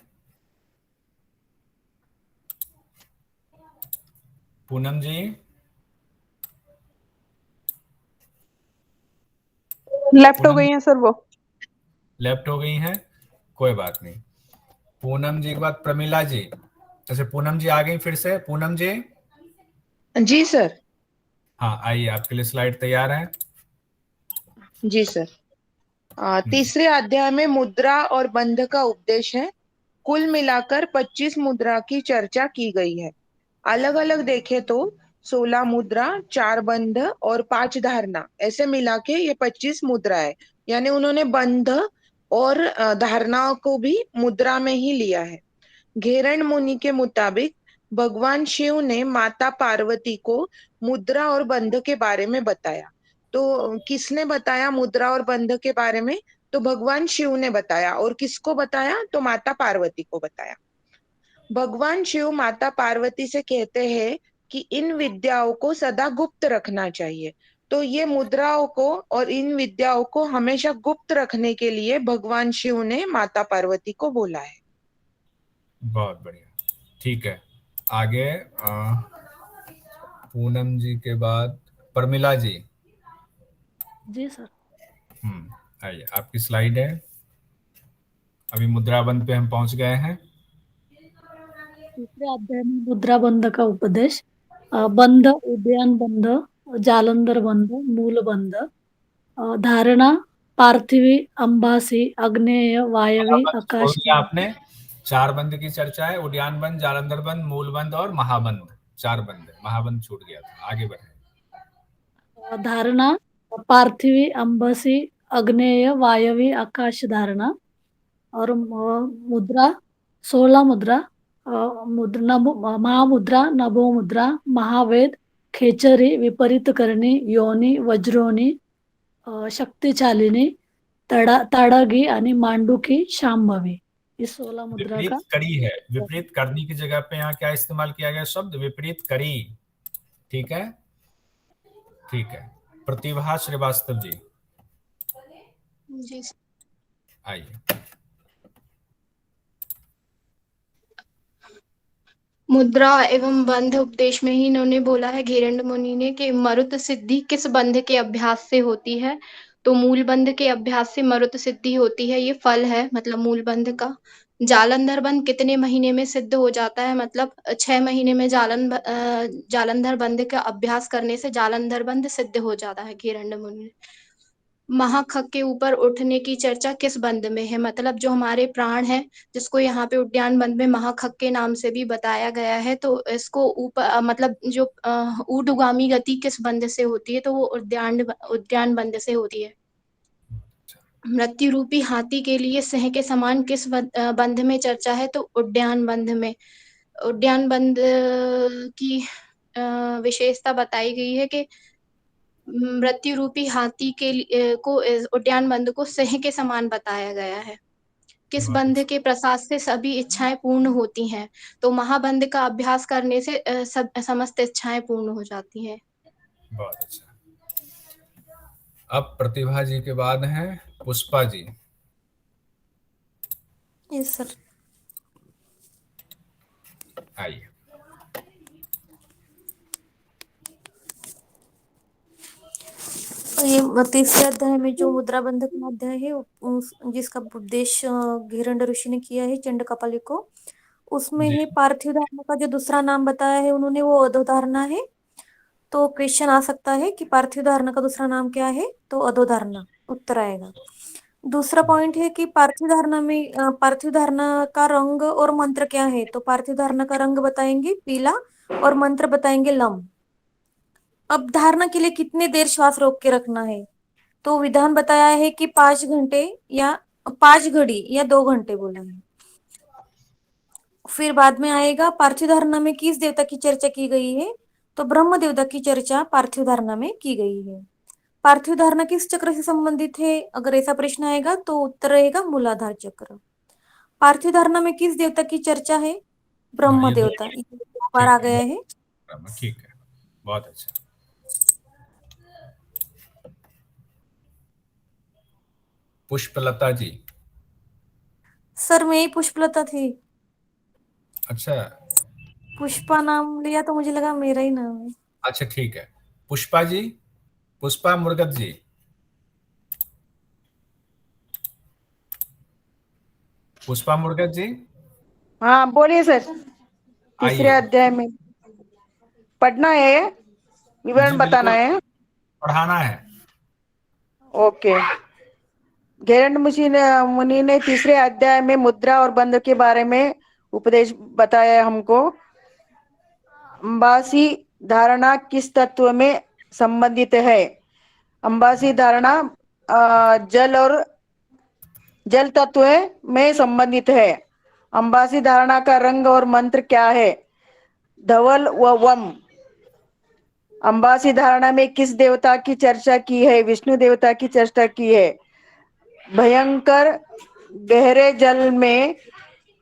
पूनम जी लेफ्ट हो गई हैं सर, वो लेफ्ट हो गई हैं, कोई बात नहीं। पूनम जी के बाद प्रमिला जी। अच्छा, पूनम जी आ गई फिर से। पूनम जी। जी सर। हाँ आइए, आपके लिए स्लाइड तैयार है। जी सर। तीसरे अध्याय में मुद्रा और बंध का उपदेश है। कुल मिलाकर 25 मुद्रा की चर्चा की गई है। अलग अलग देखे तो 16 मुद्रा, 4 बंध और 5 धारणा, ऐसे मिला के ये 25 मुद्रा है। यानी उन्होंने बंध और धारणाओं को भी मुद्रा में ही लिया है। घेरण मुनि के मुताबिक भगवान शिव ने माता पार्वती को मुद्रा और बंध के बारे में बताया। तो किसने बताया मुद्रा और बंध के बारे में, तो भगवान शिव ने बताया। और किसको बताया, तो माता पार्वती को बताया। भगवान शिव माता पार्वती से कहते हैं कि इन विद्याओं को सदा गुप्त रखना चाहिए। तो ये मुद्राओं को और इन विद्याओं को हमेशा गुप्त रखने के लिए भगवान शिव ने माता पार्वती को बोला है। बहुत बढ़िया, ठीक है। आगे पूनम जी के बाद प्रमिला जी। जी सर। आइए, आपकी स्लाइड है। अभी मुद्रा बंध पे हम पहुंच गए हैं। तीसरे अध्याय में मुद्रा बंध का उपदेश। बंध, उद्यान बंध, जालंधर बंध, मूल बंध, धारणा, पार्थिवी, अंबासी, अग्नेय, वायवी, आकाश। आपने 4 बंध की चर्चा है। उद्यान बंध, जालंधर बंध, मूल बंध और महाबंध। 4 बंध, महाबंध छूट गया था। आगे बढ़े। धारणा, पार्थिवी अंबसी अग्नेय वायवी आकाश धारणा। और मुद्रा 16 मुद्रा, महामुद्रा, नभो मुद्रा, महावेद, खेचरी, विपरीत करणी, योनी, वज्रोनी, शक्तिशालिनी, ताड़गी आणि मांडुकी, शांभवी। इस 16 मुद्रा का विपरीत करी है, विपरीत करनी की जगह पे यहाँ क्या इस्तेमाल किया गया शब्द? विपरीत करी। ठीक है, ठीक है। प्रतिभा श्रीवास्तव जी जी आइए। मुद्रा एवं बंध उपदेश में ही इन्होंने बोला है घेरंड मुनि ने कि मरुत सिद्धि किस बंध के अभ्यास से होती है। तो मूल बंध के अभ्यास से मरुत सिद्धि होती है, ये फल है मतलब मूल बंध का। जालंधर बंध कितने महीने में सिद्ध हो जाता है? मतलब 6 महीने में जालंधर बंध का अभ्यास करने से जालंधर बंध सिद्ध हो जाता है घेरंड मुनि ने। महाखग के ऊपर उठने की चर्चा किस बंध में है? मतलब जो हमारे प्राण है, जिसको यहाँ पे उद्यान बंध में महाखग के नाम से भी बताया गया है, तो इसको ऊपर मतलब जो ऊर्ध्वगामी गति किस बंध से होती है? तो वो उद्यान बंध से होती है। मृत्यु रूपी हाथी के लिए सिंह के समान किस बंध में चर्चा है? तो उद्यान बंध में। उद्यान बंध की विशेषता बताई गई है कि मृत्यु रूपी हाथी को उद्यान बंध को सिंह के समान बताया गया है। किस बंध के प्रसाद से सभी इच्छाएं पूर्ण होती हैं? तो महाबंध का अभ्यास करने से समस्त इच्छाएं पूर्ण हो जाती हैं। बहुत अच्छा। अब प्रतिभा जी के बाद है पुष्पा जी। Yes sir. आइए। ये 30वें अध्याय में जो मुद्रा बंध का अध्याय है जिसका उपदेश घेरंड ऋषि ने किया है चंडकपाली को, उसमें है पार्थिव धारणा का जो दूसरा नाम बताया है उन्होंने, वो अधोधारणा है। तो क्वेश्चन आ सकता है कि पार्थिव धारणा का दूसरा नाम क्या है? तो अधोधारणा उत्तर आएगा। दूसरा पॉइंट है कि पार्थिव धारणा का रंग और मंत्र क्या है? तो पार्थिव धारणा का रंग बताएंगे पीला और मंत्र बताएंगे लम। अब धारणा के लिए कितने देर श्वास रोक के रखना है? तो विधान बताया है कि 5 घंटे या 5 घड़ी या 2 घंटे बोला है। फिर बाद में आएगा पार्थिव धारणा में किस देवता की चर्चा की गई है? तो ब्रह्म देवता की चर्चा पार्थिव धारणा में की गई है। पार्थिव धारणा किस चक्र से संबंधित है? अगर ऐसा प्रश्न आएगा तो उत्तर रहेगा मूलाधार चक्र। पार्थिव धारणा में किस देवता की चर्चा है? ब्रह्म देवता। बार आ गया है। ठीक है, बहुत अच्छा। पुष्पलता जी। सर मैं ही पुष्पलता थी। अच्छा, पुष्पा नाम लिया तो मुझे लगा मेरा ही नाम है। अच्छा ठीक है। पुष्पा जी, पुष्पा मुर्गत जी। पुष्पा मुर्गत जी। हाँ बोलिए सर। तीसरे अध्याय में पढ़ना है, विवरण बताना है, पढ़ाना है। ओके। घेरंड मुनि ने तीसरे अध्याय में मुद्रा और बंध के बारे में उपदेश बताया हमको। अंबासी धारणा किस तत्व में संबंधित है? अंबासी धारणा जल तत्व में संबंधित है। अंबासी धारणा का रंग और मंत्र क्या है? धवल व वम। अंबासी धारणा में किस देवता की चर्चा की है? विष्णु देवता की चर्चा की है। भयंकर गहरे जल में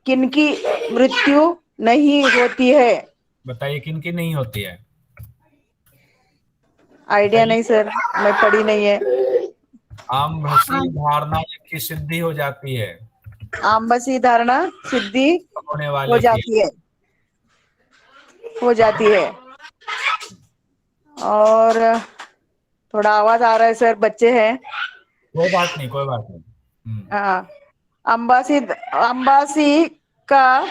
किनकी मृत्यु नहीं होती है? बताइए किनकी नहीं होती है? आइडिया नहीं सर, मैं पढ़ी नहीं है। आम्भसी धारणा की सिद्धि हो जाती है। आम्बसी धारणा सिद्धि होने वाले हो जाती है। और थोड़ा आवाज आ रहा है सर, बच्चे हैं। कोई बात नहीं। हाँ, अंबासी का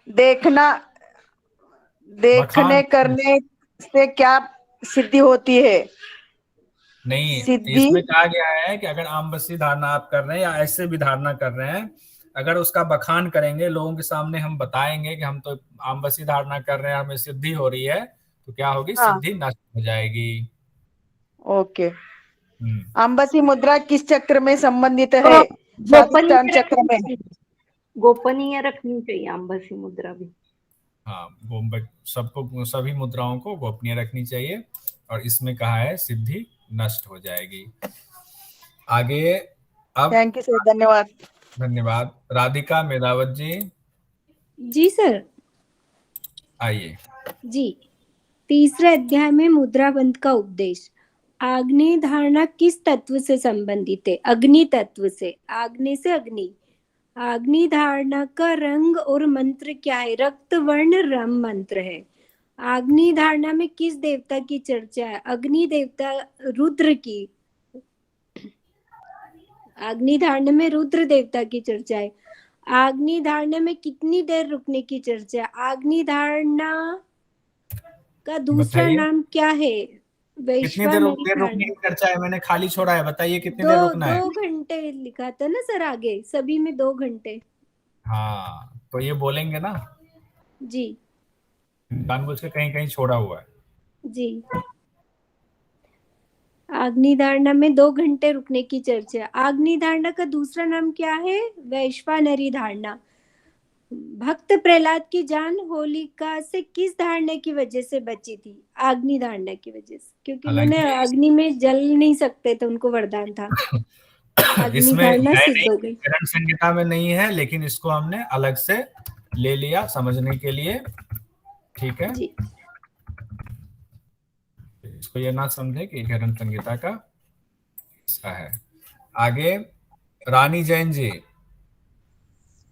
देखने करने से क्या सिद्धि होती है? नहीं, सिद्धि इसमें कहा गया है कि अगर आम्बसी धारणा आप कर रहे हैं या ऐसे भी धारणा कर रहे हैं, अगर उसका बखान करेंगे लोगों के सामने, हम बताएंगे कि हम तो आम्बसी धारणा कर रहे हैं, हमें सिद्धि हो रही है, तो क्या होगी? हाँ। सिद्धि नष्ट हो जाएगी। ओके। अंबासी मुद्रा किस चक्र में संबंधित है? स्वादिष्टान चक्र में। गोपनीय रखनी चाहिए अंबासी मुद्रा भी। हाँ, सबको सभी मुद्राओं को गोपनीय रखनी चाहिए और इसमें कहा है सिद्धि नष्ट हो जाएगी। आगे अब थैंक यू सर, धन्यवाद। धन्यवाद। राधिका मेधावत जी जी सर। आइए। जी, तीसरे अध्याय में मुद्राबंध का उपदेश। आग्नेय धारणा किस तत्व से संबंधित है? अग्नि तत्व से। आग्नेय से अग्नि। अग्नि धारणा का रंग और मंत्र क्या है? रक्त वर्ण रम मंत्र है। अग्नि धारणा में किस देवता की चर्चा है? अग्नि देवता रुद्र की। अग्नि धारणा में रुद्र देवता की चर्चा है। अग्नि धारणा में कितनी देर रुकने की चर्चा है? अग्नि धारणा का दूसरा नाम क्या है? कितनी देर रुकने की चर्चा है? मैंने खाली छोड़ा है, बताइए कितनी देर रुकना है? 2 घंटे लिखा था ना सर आगे, सभी में 2 घंटे। हाँ, तो ये बोलेंगे ना जी। जानबूझ के कहीं कहीं छोड़ा हुआ है। जी। अग्नि धारणा में 2 घंटे रुकने की चर्चा। अग्नि धारणा का दूसरा नाम क्या है? वैश्वानरी धारणा। भक्त प्रहलाद की जान होलिका से किस धारणा की वजह से बची थी? अग्नि धारणा की वजह से, क्योंकि उन्होंने अग्नि में जल नहीं सकते थे, उनको वरदान था। अग्नि धारणा सिद्ध हो गई। ग्रंथ संहिता में नहीं है, लेकिन इसको हमने अलग से ले लिया समझने के लिए। ठीक है जी। इसको ये ना समझे कि ग्रंथ संहिता का हिस्सा है। आगे रानी जैन जी।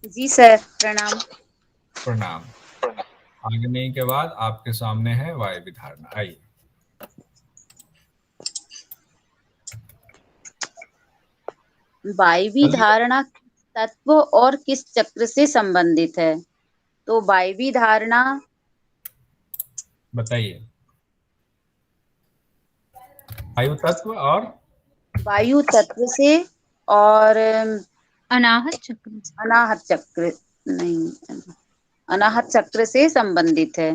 जी सर, प्रणाम। प्रणाम। आग्नेय के बाद आपके सामने है वायव्य धारणा। आइए। वायवी धारणा तत्व और किस चक्र से संबंधित है? तो वायवी धारणा बताइए। वायु तत्व और वायु तत्व से और अनाहत चक्र अनाहत चक्र से संबंधित है।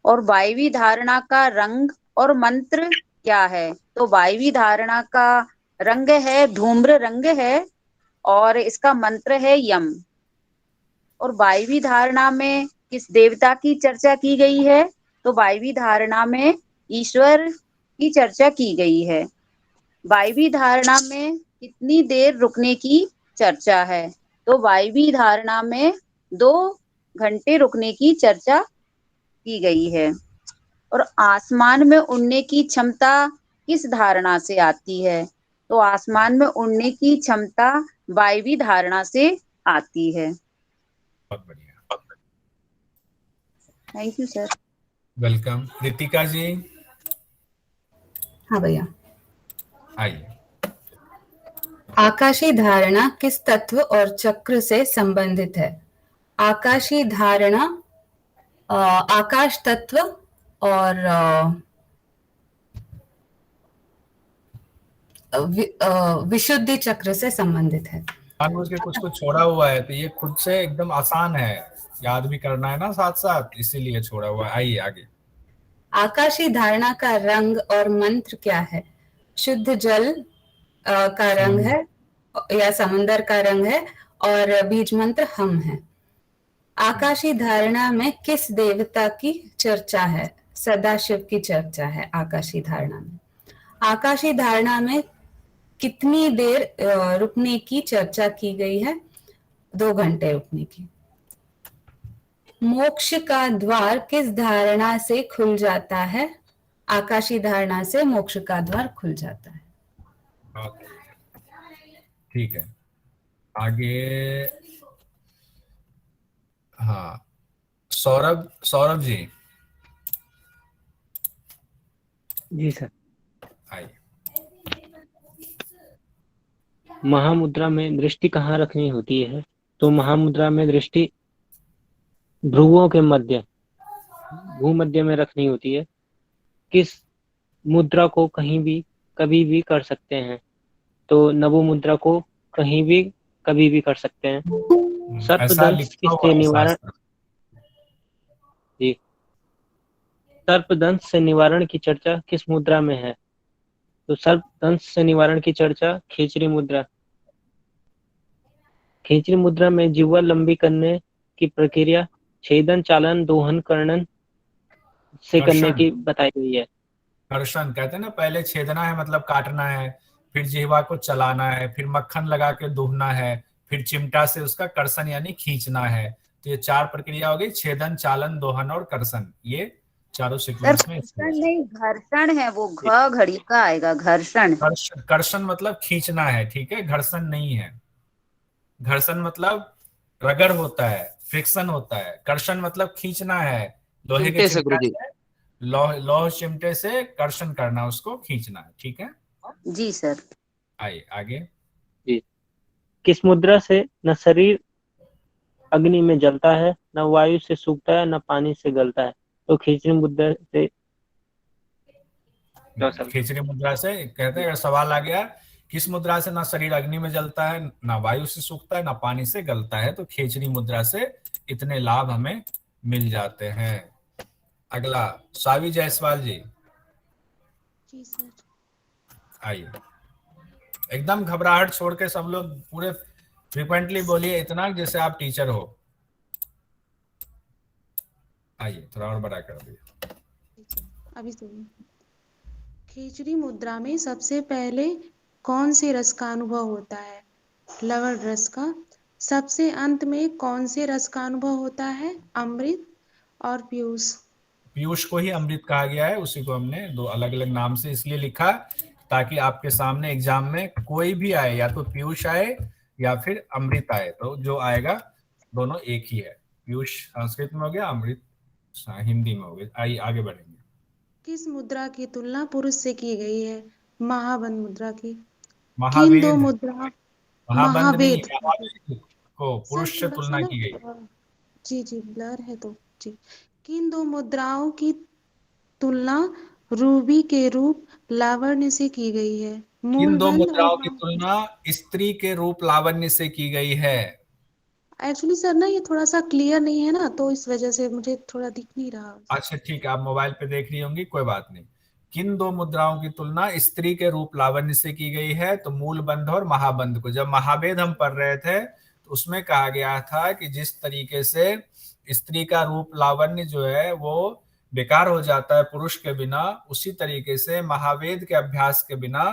और वायवी धारणा का रंग और मंत्र क्या है? तो वायवी धारणा का रंग है धूम्र रंग है और इसका मंत्र है यम। और वायवी धारणा में किस देवता की चर्चा की गई है? तो वायवी धारणा में ईश्वर की चर्चा की गई है। वायवी धारणा में कितनी देर रुकने की चर्चा है? तो वायवी धारणा में 2 घंटे रुकने की चर्चा की गई है। और आसमान में उड़ने की क्षमता किस धारणा से आती है? तो आसमान में उड़ने की क्षमता वायवी धारणा से आती है। बहुत बढ़िया। Thank you sir. Welcome. Ritika ji. हाँ भैया, आइए। आकाशीय धारणा किस तत्व और चक्र से संबंधित है? आकाशीय धारणा आकाश तत्व और विशुद्धि चक्र से संबंधित है। उसके कुछ छोड़ा हुआ है, तो ये खुद से एकदम आसान है, याद भी करना है ना साथ साथ, इसीलिए छोड़ा हुआ है। आइए आगे। आकाशीय धारणा का रंग और मंत्र क्या है? शुद्ध जल का रंग है या समंदर का रंग है और बीज मंत्र हम है। आकाशीय धारणा में किस देवता की चर्चा है? सदाशिव की चर्चा है आकाशीय धारणा में। आकाशीय धारणा में कितनी देर रुकने की चर्चा की गई है? 2 घंटे रुकने की। मोक्ष का द्वार किस धारणा से खुल जाता है? आकाशीय धारणा से मोक्ष का द्वार खुल जाता है। ठीक है, आगे। हाँ, सौरभ जी। जी सर। आइए। महामुद्रा में दृष्टि कहाँ रखनी होती है? तो महामुद्रा में दृष्टि भ्रुवों के मध्य, भूमध्य में रखनी होती है। किस मुद्रा को कहीं भी कभी भी कर सकते हैं? तो नवो मुद्रा को कहीं भी कभी भी कर सकते हैं। सर्पदंश किससे निवारण जी सर्पदंश से निवारण की चर्चा किस मुद्रा में है? तो सर्पदंश से निवारण की चर्चा खींचरी मुद्रा। खींचरी मुद्रा में जिह्वा लंबी करने की प्रक्रिया छेदन, चालन, दोहन, कर्णन से करने कर्षण की बताई गई है। कर्षण कहते हैं ना, पहले छेदना है मतलब काटना है, फिर जिह्वा को चलाना है, फिर मक्खन लगा के दूहना है, फिर चिमटा से उसका कर्षण यानी खींचना है। तो ये 4 प्रक्रिया हो गई, छेदन, चालन, दोहन और कर्षण। ये चारों सर सीक्वेंस में घर्षण नहीं, घर्षण है वो, घ घड़ी का आएगा घर्षण। कर्षण मतलब खींचना है, ठीक है, घर्षण नहीं है। घर्षण मतलब रगड़ होता है, फ्रिक्शन होता है। कर्षण मतलब खींचना है, लोहे के चिमटे से चिमटा गुरुजी। से, लोह चिमटे से कर्षण करना, उसको खींचना है, ठीक है। जी सर। आइए आगे। जी। किस मुद्रा से न शरीर अग्नि में जलता है, न वायु से सूखता है, न पानी से गलता है? तो खींचरी मुद्रा से खींचरी मुद्रा से कहते हैं, अगर सवाल आ गया किस मुद्रा से ना शरीर अग्नि में जलता है, ना वायु से सूखता है, ना पानी से गलता है, तो खींचरी मुद्रा से इतने लाभ हमें मिल जाते हैं। अगला सावी जायसवाल जी। जी सर। आइए, एकदम घबराहट छोड़ के सब लोग पूरे फ्रिक्वेंटली बोलिए, इतना जैसे आप टीचर हो। आइए, थोड़ा और बड़ा कर दिए। अभी सुनिए। खींचरी मुद्रा में सबसे पहले कौन से रस का अनुभव होता है? लवण रस का। सबसे अंत में कौन से रस का अनुभव होता है? अमृत और पीयूष। पीयूष को ही अमृत कहा गया है, उसी को हमने 2 अलग अलग नाम से इसलिए लिखा ताकि आपके सामने एग्जाम में कोई भी आए, या तो पीयूष आए या फिर अमृत आए, तो जो आएगा दोनों एक ही है। पीयूष संस्कृत में हो गया, अमृत हिंदी में हो गया। आइए आगे बढ़ेंगे। किस मुद्रा की तुलना पुरुष से की गई है? महाबंध मुद्रा की। किन दो महावेद, मुद्रा महाबंध नहीं, महावेद महावेद को सर पुरुष से थोड़ा सा तुलना ना की गई। जी जी ब्लर है तो जी। किन दो मुद्राओं की तुलना रूबी के रूप लावण्य से की गई है? किन 2 मूलबंध और मुद्राओं की तुलना स्त्री के रूप लावण्य से की गई है? एक्चुअली सर ना ये थोड़ा सा क्लियर नहीं है ना, तो इस वजह से मुझे थोड़ा दिख नहीं रहा। अच्छा ठीक है, आप मोबाइल पे देख रही होंगी, कोई बात नहीं। किन 2 मुद्राओं की तुलना स्त्री के रूप लावण्य से की गई है? तो मूल बंध और महाबंध को। जब महावेद हम पढ़ रहे थे तो उसमें कहा गया था कि जिस तरीके से स्त्री का रूप लावण्य जो है वो बेकार हो जाता है पुरुष के बिना, उसी तरीके से महावेद के अभ्यास के बिना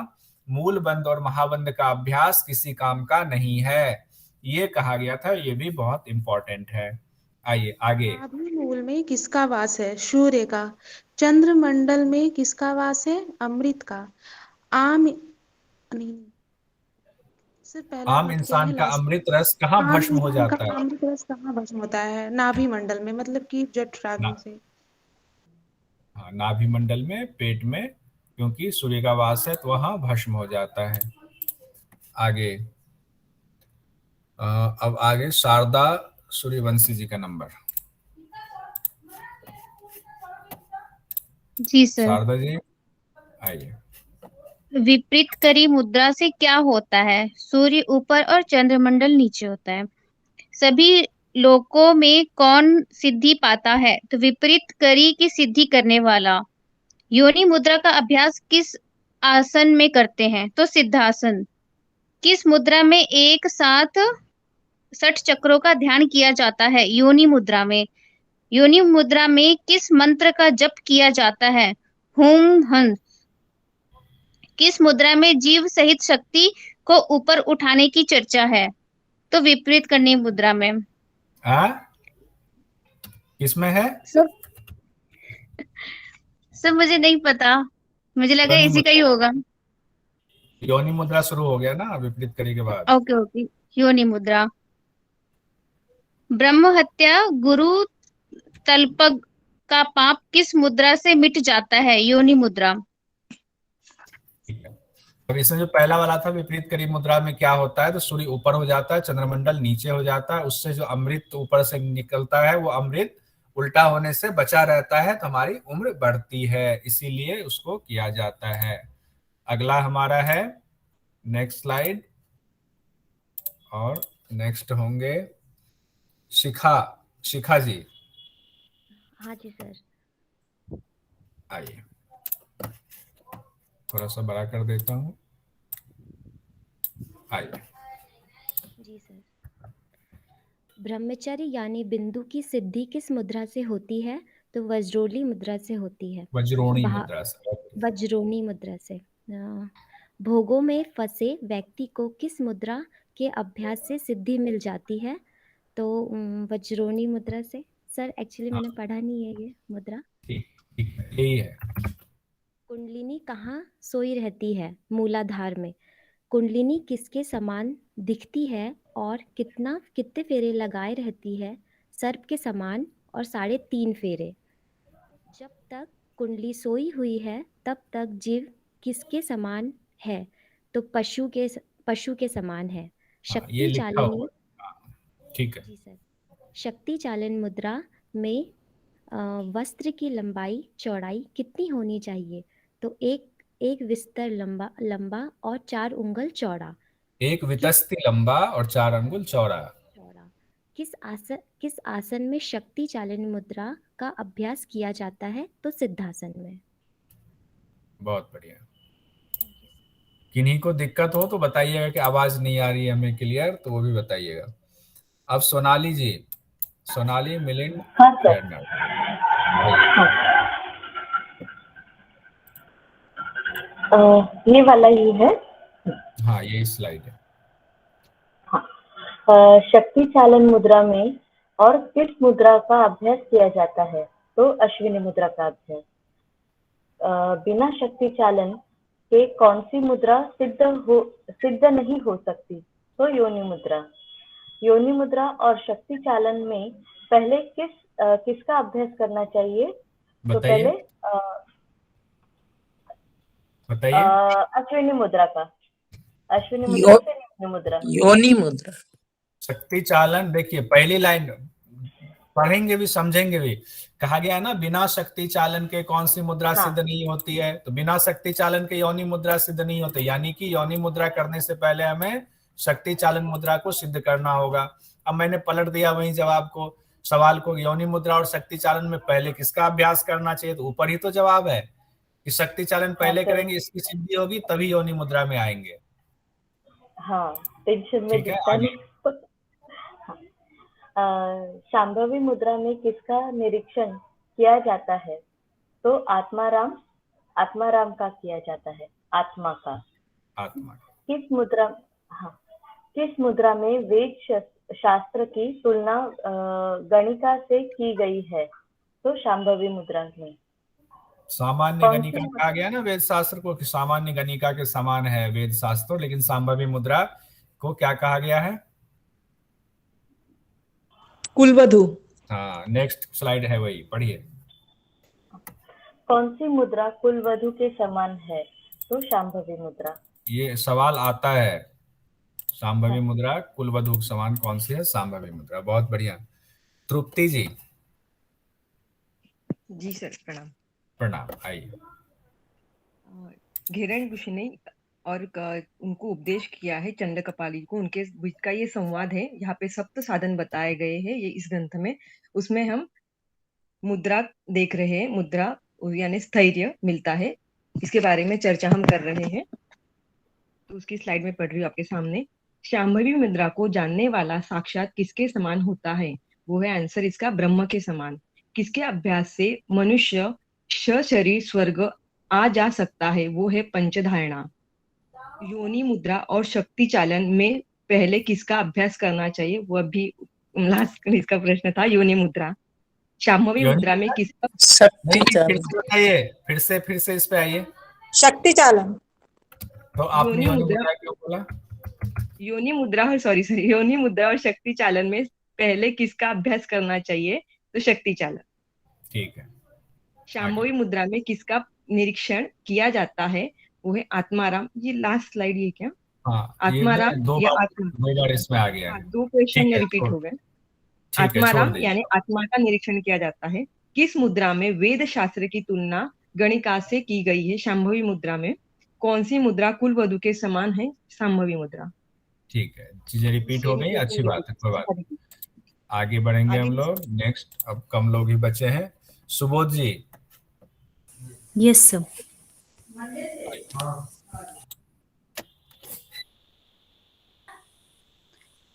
मूल बंध और महाबंध का अभ्यास किसी काम का नहीं है, ये कहा गया था। ये भी बहुत इंपॉर्टेंट है। आइए आगे। नाभि मूल में किसका वास है? सूर्य का। चंद्रमंडल में किसका वास है? अमृत का। आम नहीं सर, पहला आम पार्ट क्या इंसान है? का लास्ट। अमृत रस कहाँ आम भस्म हो इंसान का जाता है? अमृत रस कहाँ भस्म होता है? नाभि मंडल में, मतलब कि जठराग्नि ना, से। हाँ, नाभि मंडल में, पेट में, क्योंकि सूर्य का वास है तो वहां भस्म हो जाता है। आगे अब आगे शारदा सूर्यवंशी जी का नंबर। जी सर। शारदा जी आइए। विपरीत करी मुद्रा से क्या होता है? सूर्य ऊपर और चंद्रमंडल नीचे होता है। सभी लोकों में कौन सिद्धि पाता है? तो विपरीत करी की सिद्धि करने वाला। योनि मुद्रा का अभ्यास किस आसन में करते हैं? तो सिद्धासन। किस मुद्रा में एक साथ 60 चक्रों का ध्यान किया जाता है? योनि मुद्रा में। योनि मुद्रा में किस मंत्र का जप किया जाता है? हुम हंस। किस मुद्रा में जीव सहित शक्ति को ऊपर उठाने की चर्चा है? तो विपरीत करनी मुद्रा में। किसमें है? सर मुझे नहीं पता, मुझे लगा योनि इसी का ही मुद्रा, होगा। योनि मुद्रा शुरू हो गया ना विपरीत करी के बाद। ओके ओके, योनि मुद्रा। ब्रह्म हत्या गुरु तलपग का पाप किस मुद्रा से मिट जाता है? योनि मुद्रा। अब इसमें जो पहला वाला था विपरीत करी मुद्रा में क्या होता है, तो सूर्य ऊपर हो जाता है, चंद्रमंडल नीचे हो जाता है, उससे जो अमृत ऊपर से निकलता है वो अमृत उल्टा होने से बचा रहता है, तो हमारी उम्र बढ़ती है, इसीलिए उसको किया जाता है। अगला हमारा है नेक्स्ट स्लाइड, और नेक्स्ट होंगे शिखा जी। हाँ जी सर। आइए। थोड़ा सा बड़ा कर देता हूँ। आइए। जी सर। ब्रह्मचर्य यानी बिंदु की सिद्धि किस मुद्रा से होती है? तो वज्रोली मुद्रा से होती है। वज्रोणी मुद्रा से। वज्रोणी मुद्रा से। भोगों में फंसे व्यक्ति को किस मुद्रा के अभ्यास से सिद्धि मिल जाती है? तो वज्रोणी मुद्रा से। सर एक्चुअली मैंने पढ़ा नहीं है ये मुद्रा। ठीक ठीक यही है। कुंडलिनी कहाँ सोई रहती है? मूलाधार में। कुंडलिनी किसके समान दिखती है और कितने फेरे लगाए रहती है? सर्प के समान और 3.5 फेरे। जब तक कुंडली सोई हुई है तब तक जीव किसके समान है? तो पशु के समान है। शक्ति चालिनी। ठीक है जी सर। शक्ति चालन मुद्रा में वस्त्र की लंबाई चौड़ाई कितनी होनी चाहिए? तो एक विस्तर लंबा और 4 उंगल चौड़ा। एक वितस्ती लंबा और 4 अंगुल चौड़ा। किस आसन में शक्ति चालन मुद्रा का अभ्यास किया जाता है? तो सिद्धासन में। बहुत बढ़िया। किन्हीं को दिक्कत हो तो बताइएगा कि आवाज नहीं आ रही है हमें क्लियर, तो वो भी बताइएगा। अब सोनाली जी, सोनाली मिलिंद। हाँ सर। ये वाला ही है। हाँ यही स्लाइड है। हाँ। शक्ति चालन मुद्रा में और किस मुद्रा का अभ्यास किया जाता है? तो अश्विनी मुद्रा का अभ्यास। बिना शक्ति चालन के कौन सी मुद्रा सिद्ध नहीं हो सकती? तो योनि मुद्रा। योनि मुद्रा और शक्ति चालन में पहले किसका अभ्यास करना चाहिए? तो पहले अश्विनी मुद्रा का। अश्विनी मुद्रा से योनि मुद्रा। योनि मुद्रा। शक्ति चालन देखिए पहली लाइन पढ़ेंगे भी समझेंगे भी। कहा गया है ना बिना शक्ति चालन के कौन सी मुद्रा सिद्ध नहीं होती है? तो बिना शक्ति चालन के योनि मुद्रा सिद्ध नहीं होती, यानी कि योनि मुद्रा करने से पहले हमें शक्ति चालन मुद्रा को सिद्ध करना होगा। अब मैंने पलट दिया वही जवाब को, सवाल को। योनि मुद्रा और शक्ति चालन में पहले किसका अभ्यास करना चाहिए? तो ऊपर ही तो जवाब है कि शक्ति चालन पहले करेंगे, इसकी सिद्धि होगी तभी योनि मुद्रा में आएंगे। हाँ, टेंशन में दिखता नहीं। शांभवी मुद्रा में किसका निरीक्षण किया जाता है? तो आत्माराम का किया जाता है। आत्मा का। किस मुद्रा में वेद शास्त्र की तुलना गणिका से की गई है? तो शांभवी मुद्रा में। सामान्य गणिका कहा गया ना वेद शास्त्र को कि सामान्य गणिका के समान है वेद शास्त्र, लेकिन शांभवी मुद्रा को क्या कहा गया है? कुलवधु। हाँ, नेक्स्ट स्लाइड है वही, पढ़िए। कौन सी मुद्रा कुलवधु के समान है? तो शांभवी मुद्रा। ये सवाल आता है, शांभवी मुद्रा कुलवधु के समान कौन सी है? शांभवी मुद्रा। बहुत बढ़िया। तृप्ति जी। जी सर, प्रणाम। प्रणाम, आइए। घेरण ऋषि ने उनको उपदेश किया है चंड कपाली को, उनके बीच का ये संवाद है। यहाँ पे सप्त साधन बताए गए हैं ये इस ग्रंथ में। उसमें हम मुद्रा देख रहे हैं, मुद्रा यानी स्थैर्य मिलता है, इसके बारे में चर्चा हम कर रहे हैं। तो उसकी स्लाइड में पढ़ रही हूँ आपके सामने। शांभवी मुद्रा को जानने वाला साक्षात किसके समान होता है? वो है आंसर इसका ब्रह्म के समान। किसके अभ्यास से मनुष्य शरीर स्वर्ग आ जा सकता है? वो है पंचधारणा। योनि मुद्रा और शक्ति चालन में पहले किसका अभ्यास करना चाहिए? वो अभी लास्ट इसका प्रश्न था, योनि मुद्रा। शांभवी मुद्रा में किसका? फिर से इस पे आइए। शक्ति चालन। तो आपने योनि मुद्रा क्यों बोला? योनि मुद्रा योनि मुद्रा और शक्ति चालन में पहले किसका अभ्यास करना चाहिए? तो शक्ति चालन। ठीक है। शांभवी मुद्रा में किसका निरीक्षण किया जाता है? वो है आत्माराम। ये लास्ट स्लाइड ये क्या? हाँ, आत्माराम दो बार इसमें आ गया है। दो क्वेश्चन रिपीट हो गए। आत्माराम यानी आत्मा का निरीक्षण किया जाता है। किस मुद्रा में वेद शास्त्र की तुलना गणिका से की गई है? शांभवी मुद्रा में। कौन सी मुद्रा कुलवधु के समान है? शांभवी मुद्रा। ठीक है, चीजें रिपीट हो गई, अच्छी बात है, कोई बात नहीं। आगे बढ़ेंगे हम लोग। नेक्स्ट, अब कम लोग ही बचे हैं। सुबोध जी। Yes sir.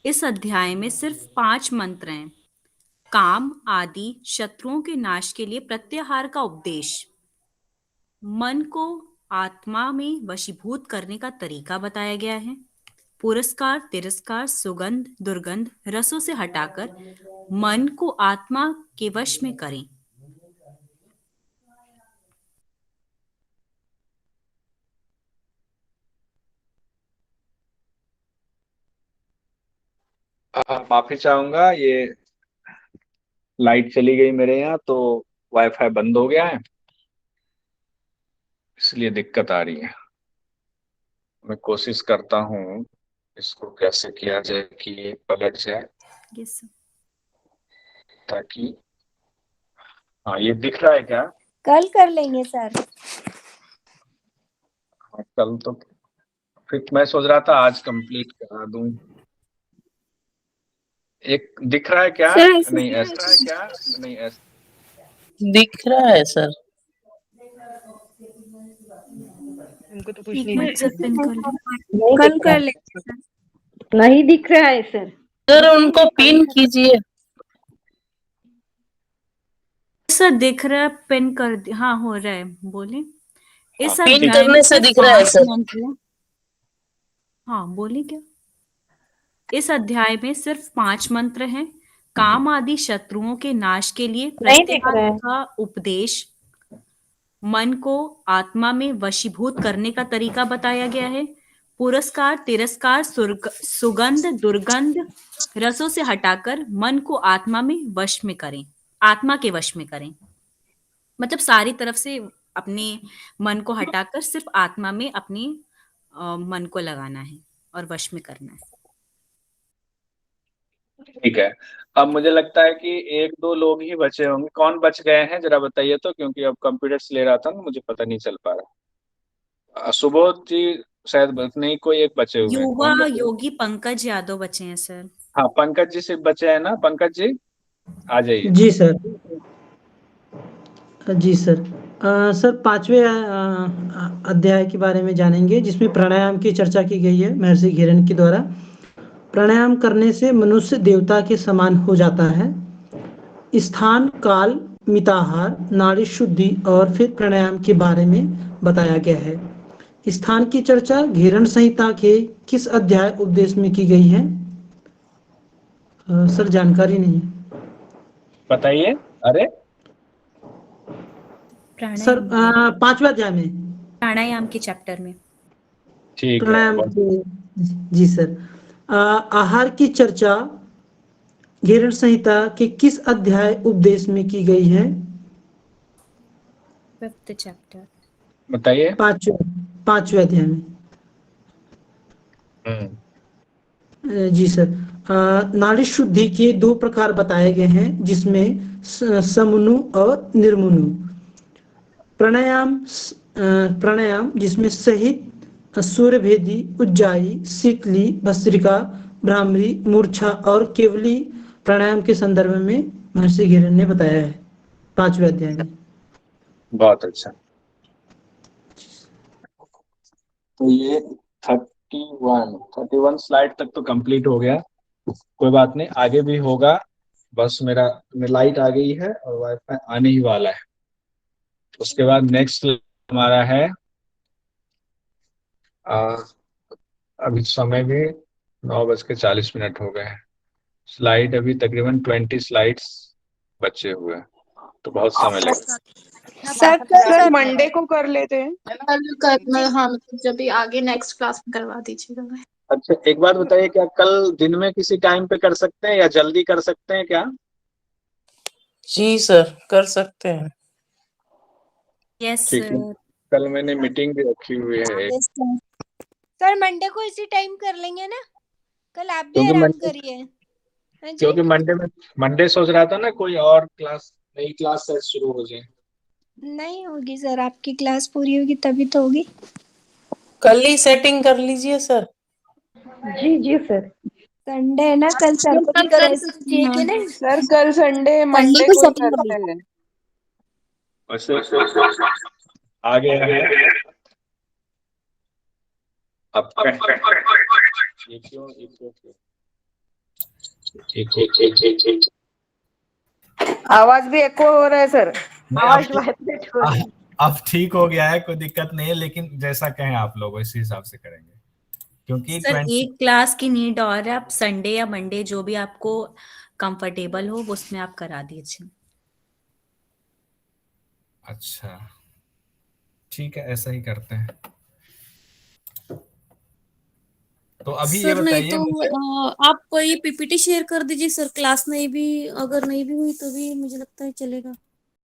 इस अध्याय में सिर्फ 5 मंत्र हैं। काम आदि शत्रुओं के नाश के लिए प्रत्याहार का उपदेश, मन को आत्मा में वशीभूत करने का तरीका बताया गया है, पुरस्कार तिरस्कार सुगंध दुर्गंध रसों से हटाकर मन को आत्मा के वश में करें। माफी चाहूंगा, ये लाइट चली गई मेरे यहाँ तो वाईफाई बंद हो गया है, इसलिए दिक्कत आ रही है। मैं कोशिश करता हूँ इसको कैसे किया जाए कि ये पलट जाए, ताकि हाँ ये दिख रहा है क्या? कल कर लेंगे सर। कल तो फिर मैं सोच रहा था आज कंप्लीट करा दूं। एक दिख रहा है क्या? नहीं ऐसा दिख रहा है सर। उनको तो कुछ नहीं कल कर लेंगे सर। नहीं दिख रहा है सर। सर उनको पिन कीजिए। सर दिख रहा है, पिन कर दिया। हाँ हो रहा है, बोले। इस पिन अध्याय करने में से सिर्फ दिख रहा है 5 सर। मंत्र हैं। हाँ बोले क्या? इस अध्याय में सिर्फ 5 मंत्र हैं। काम आदि शत्रुओं के नाश के लिए नहीं दिख रहा प्रत्याहार है। का उपदेश, मन को आत्मा में वशीभूत करने का तरीका बताया गया है, पुरस्कार तिरस्कार सुगंध दुर्गंध रसों से हटाकर मन को आत्मा में वश में करें, आत्मा के वश में करें। मतलब सारी तरफ से अपने मन को हटाकर सिर्फ आत्मा में अपने मन को लगाना है और वश में करना है। ठीक है। अब मुझे लगता है कि 1-2 लोग ही बचे होंगे। कौन बच गए हैं जरा बताइए तो, क्योंकि अब कंप्यूटर से ले रहा था ना, मुझे पता नहीं चल पा रहा। सुबोध जी शायद नहीं, कोई एक बचे हुए हैं। युवा कौन बचे? योगी पंकज यादव बचे हैं सर। हाँ पंकज जी सिर्फ बचे हैं ना। पंकज जी आ जाइए। जी सर। जी सर। सर 5वें अध्याय के बारे में जानेंगे, जिसमें प्राणायाम की चर्चा की गई है महर्षि घेरन के द्वारा। प्राणायाम करने से मनुष्य देवता के समान हो जाता है। स्थान काल मिताहार नाड़ी शुद्धि और फिर प्राणायाम के बारे में बताया गया है। स्थान की चर्चा घेरन संहिता के किस अध्याय उपदेश में की गई है? सर जानकारी नहीं है। बताइए। अरे सर 5वें अध्याय में, प्राणायाम के चैप्टर में। ठीक प्राणायाम है। जी सर। आहार की चर्चा घेरन संहिता के किस अध्याय उपदेश में की गई है? 5th chapter. बताइए। 5वें अध्याय में। जी सर। नाड़ी शुद्धि के 2 प्रकार बताए गए हैं, जिसमें समनु और निर्मनु। प्राणायाम जिसमें सहित सूर्यभेदी उज्जाई शीतली भस्त्रिका भ्रामरी मूर्छा और केवली प्राणायाम के संदर्भ में महर्षि घेरन ने बताया है 5वें अध्याय में। बहुत अच्छा। तो ये 31 स्लाइड तक तो कंप्लीट हो गया। कोई बात नहीं, आगे भी होगा। बस मेरा लाइट आ गई है और वाईफाई आने ही वाला है। उसके बाद नेक्स्ट हमारा है अभी समय भी 9:40 हो गए हैं। स्लाइड अभी तकरीबन 20 स्लाइड्स बचे हुए हैं, तो बहुत समय लगेगा। सर मंडे को कर लेते हैं। हाँ मतलब जब भी आगे नेक्स्ट क्लास में करवा दीजिएगा। अच्छा एक बात बताइए, क्या कल दिन में किसी टाइम पे कर सकते हैं या जल्दी कर सकते हैं क्या? जी सर कर सकते हैं। यस ठीक है। कल मैंने मीटिंग भी रखी हुई है। सर मंडे को इसी टाइम कर लेंगे ना? कल आप भी क्योंकि आराम मंडे करिए। हाँ जी। क्योंकि मंडे सोच रहा था ना कोई और क्लास, नई क्लास से शुरू हो जाए। नहीं होगी सर, आपकी क्लास पूरी होगी तभी तो होगी। कल ही सेटिंग कर लीजिए सर। जी सर। संडे है ना, कल सर को भी तो रेस्ट चाहिए कि नहीं? सर कल संडे मंडे को ही करते हैं। आगे है अब आवाज भी एको हो रहा है सर। आवाज वाइब्रेट हो रही है। अब ठीक हो गया है, कोई दिक्कत नहीं है, लेकिन जैसा कहें आप लोग इसी हिसाब से करेंगे, क्योंकि सर एक क्लास की नीड और है, आप संडे या मंडे जो भी आपको कंफर्टेबल हो उसमें आप करा दीजिए। अच्छा ठीक है, ऐसा ही करते हैं। तो अभी ये सर नहीं बताइए तो आप ये पीपीटी शेयर कर दीजिए सर, क्लास नहीं भी अगर नहीं भी हुई तो भी मुझे लगता है चलेगा।